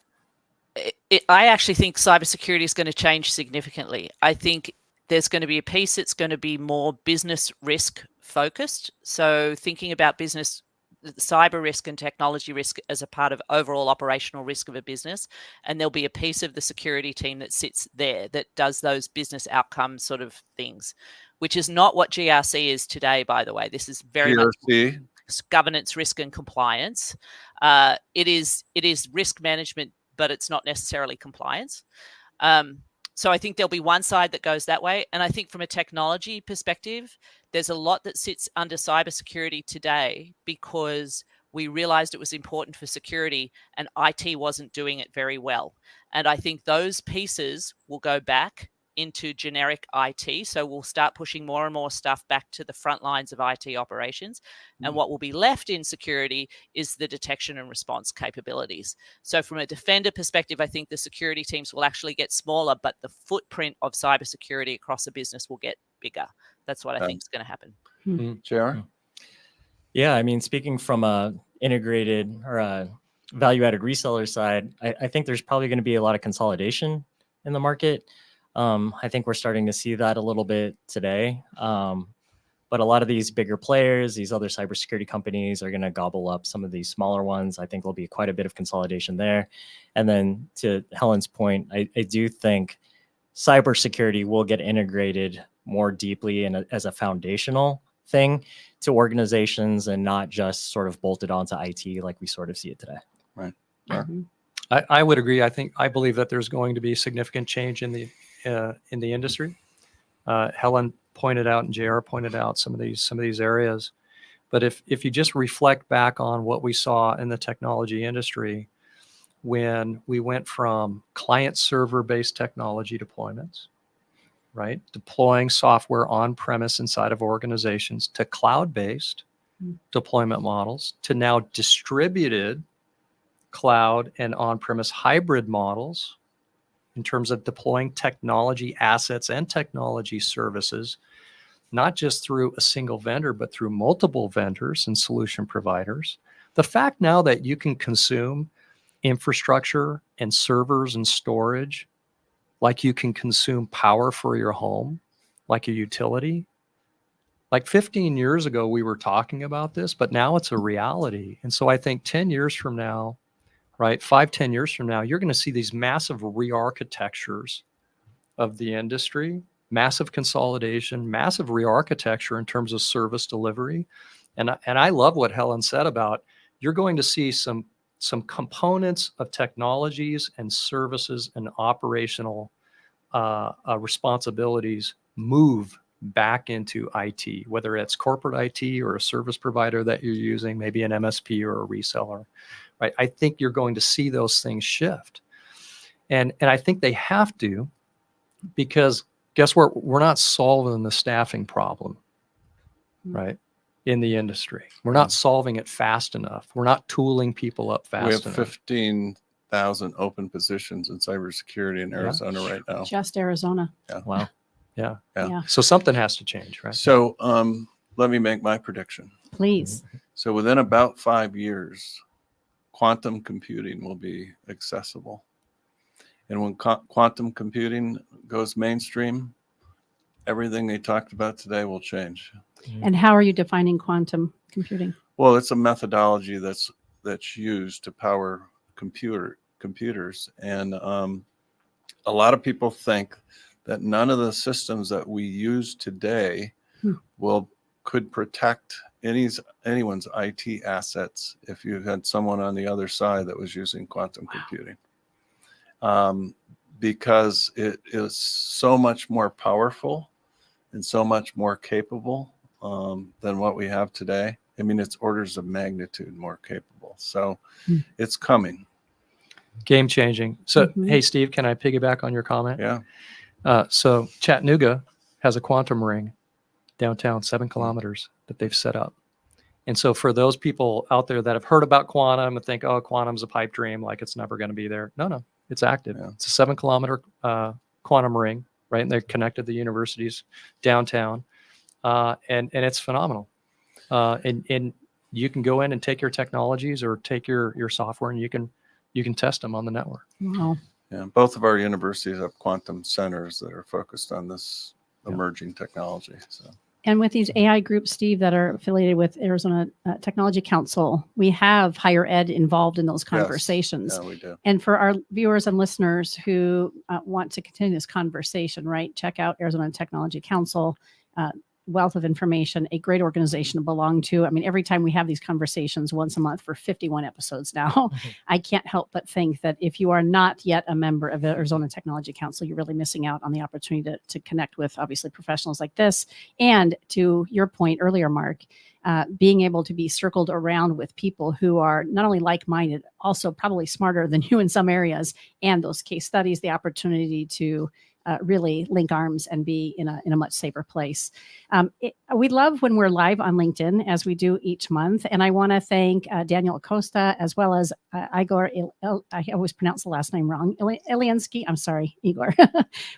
Speaker 5: I actually think cybersecurity is going to change significantly. I think there's going to be a piece that's going to be more business risk focused. So thinking about business, cyber risk and technology risk as a part of overall operational risk of a business. And there'll be a piece of the security team that sits there that does those business outcome sort of things, which is not what GRC is today, by the way. This is very much governance, risk, and compliance. It is risk management, but it's not necessarily compliance. So I think there'll be one side that goes that way. And I think from a technology perspective, there's a lot that sits under cybersecurity today because we realized it was important for security and IT wasn't doing it very well. And I think those pieces will go back into generic IT. So we'll start pushing more and more stuff back to the front lines of IT operations. And what will be left in security is the detection and response capabilities. So from a defender perspective, I think the security teams will actually get smaller, but the footprint of cybersecurity across a business will get bigger. That's what I think is going to happen.
Speaker 3: JR?
Speaker 4: Yeah, I mean, speaking from a integrated or a value-added reseller side, I think there's probably going to be a lot of consolidation in the market. I think we're starting to see that a little bit today. But a lot of these bigger players, these other cybersecurity companies are going to gobble up some of these smaller ones. I think there'll be quite a bit of consolidation there. And then to Helen's point, I do think cybersecurity will get integrated more deeply as a foundational thing to organizations and not just sort of bolted onto IT like we sort of see it today.
Speaker 3: Right.
Speaker 6: I would agree. I believe that there's going to be significant change in the industry. Helen pointed out and JR pointed out some of these areas. But if you just reflect back on what we saw in the technology industry when we went from client server based technology deployments, right, deploying software on premise inside of organizations, to cloud based deployment models, to now distributed cloud and on premise hybrid models in terms of deploying technology assets and technology services, not just through a single vendor, but through multiple vendors and solution providers. The fact now that you can consume infrastructure and servers and storage like you can consume power for your home, like a utility. Like 15 years ago, we were talking about this, but now it's a reality. And so I think 10 years from now, right, 5-10 years from now, you're going to see these massive re-architectures of the industry, massive consolidation, massive re-architecture in terms of service delivery. And I love what Helen said about you're going to see some components of technologies and services and operational responsibilities move back into IT, whether it's corporate IT or a service provider that you're using, maybe an MSP or a reseller. Right? I think you're going to see those things shift. And I think they have to, because guess what? We're not solving the staffing problem, right, in the industry. We're not solving it fast enough. We're not tooling people up fast enough.
Speaker 3: We have 15,000 open positions in cybersecurity in Arizona right now.
Speaker 2: Just Arizona.
Speaker 3: Yeah.
Speaker 4: Wow.
Speaker 6: Yeah.
Speaker 2: Yeah.
Speaker 6: So something has to change, right?
Speaker 3: So let me make my prediction.
Speaker 2: Please.
Speaker 3: So within about 5 years, quantum computing will be accessible. And when quantum computing goes mainstream, everything they talked about today will change.
Speaker 2: And how are you defining quantum computing?
Speaker 3: Well, it's a methodology that's used to power computers. And a lot of people think that none of the systems that we use today could protect anyone's IT assets if you had someone on the other side that was using quantum computing. Because it is so much more powerful and so much more capable than what we have today. I mean, it's orders of magnitude more capable. So it's coming.
Speaker 6: Game changing. So, hey, Steve, can I piggyback on your comment?
Speaker 3: Yeah.
Speaker 6: So Chattanooga has a quantum ring downtown, 7 kilometers that they've set up. And so for those people out there that have heard about quantum and think, oh, quantum's a pipe dream, like it's never going to be there. No, it's active. Yeah. It's a 7-kilometer quantum ring, right? And they're connected the universities downtown. And it's phenomenal. And you can go in and take your technologies or take your software and you can test them on the network.
Speaker 2: Wow.
Speaker 3: Yeah, both of our universities have quantum centers that are focused on this emerging technology. So.
Speaker 2: And with these AI groups, Steve, that are affiliated with Arizona Technology Council, we have higher ed involved in those conversations.
Speaker 3: Yes. Yeah, we do.
Speaker 2: And for our viewers and listeners who want to continue this conversation, right, check out Arizona Technology Council. wealth of information, a great organization to belong to. I mean, every time we have these conversations once a month for 51 episodes now, I can't help but think that if you are not yet a member of the Arizona Technology Council, you're really missing out on the opportunity to connect with, obviously, professionals like this. And to your point earlier, Mark, being able to be circled around with people who are not only like-minded, also probably smarter than you in some areas, and those case studies, the opportunity to really link arms and be in a much safer place. We love when we're live on LinkedIn, as we do each month. And I want to thank Daniel Acosta, as well as Igor, I always pronounce the last name wrong, Iliansky, I'm sorry, Igor,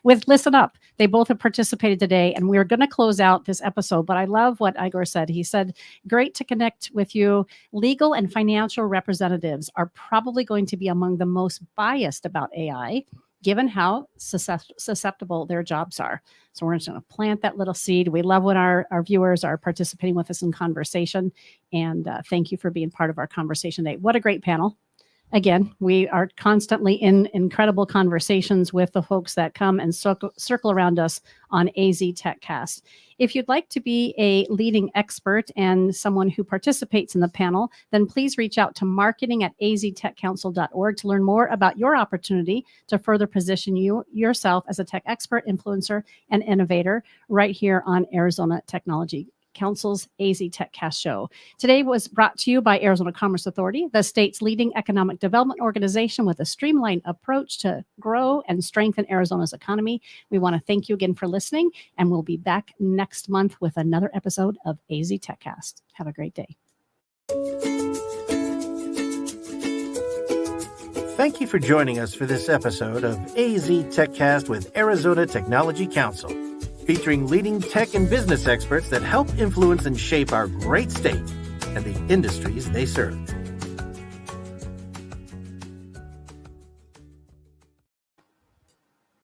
Speaker 2: with Listen Up. They both have participated today, and we're going to close out this episode. But I love what Igor said. He said, great to connect with you. Legal and financial representatives are probably going to be among the most biased about AI, given how susceptible their jobs are. So we're just going to plant that little seed. We love when our viewers are participating with us in conversation. And thank you for being part of our conversation today. What a great panel. Again, we are constantly in incredible conversations with the folks that come and circle around us on AZ TechCast. If you'd like to be a leading expert and someone who participates in the panel, then please reach out to marketing@aztechcouncil.org to learn more about your opportunity to further position yourself as a tech expert, influencer, and innovator right here on Arizona Technology Council's AZ TechCast show. Today was brought to you by Arizona Commerce Authority, the state's leading economic development organization with a streamlined approach to grow and strengthen Arizona's economy. We want to thank you again for listening, and we'll be back next month with another episode of AZ TechCast. Have a great day.
Speaker 1: Thank you for joining us for this episode of AZ TechCast with Arizona Technology Council, featuring leading tech and business experts that help influence and shape our great state and the industries they serve.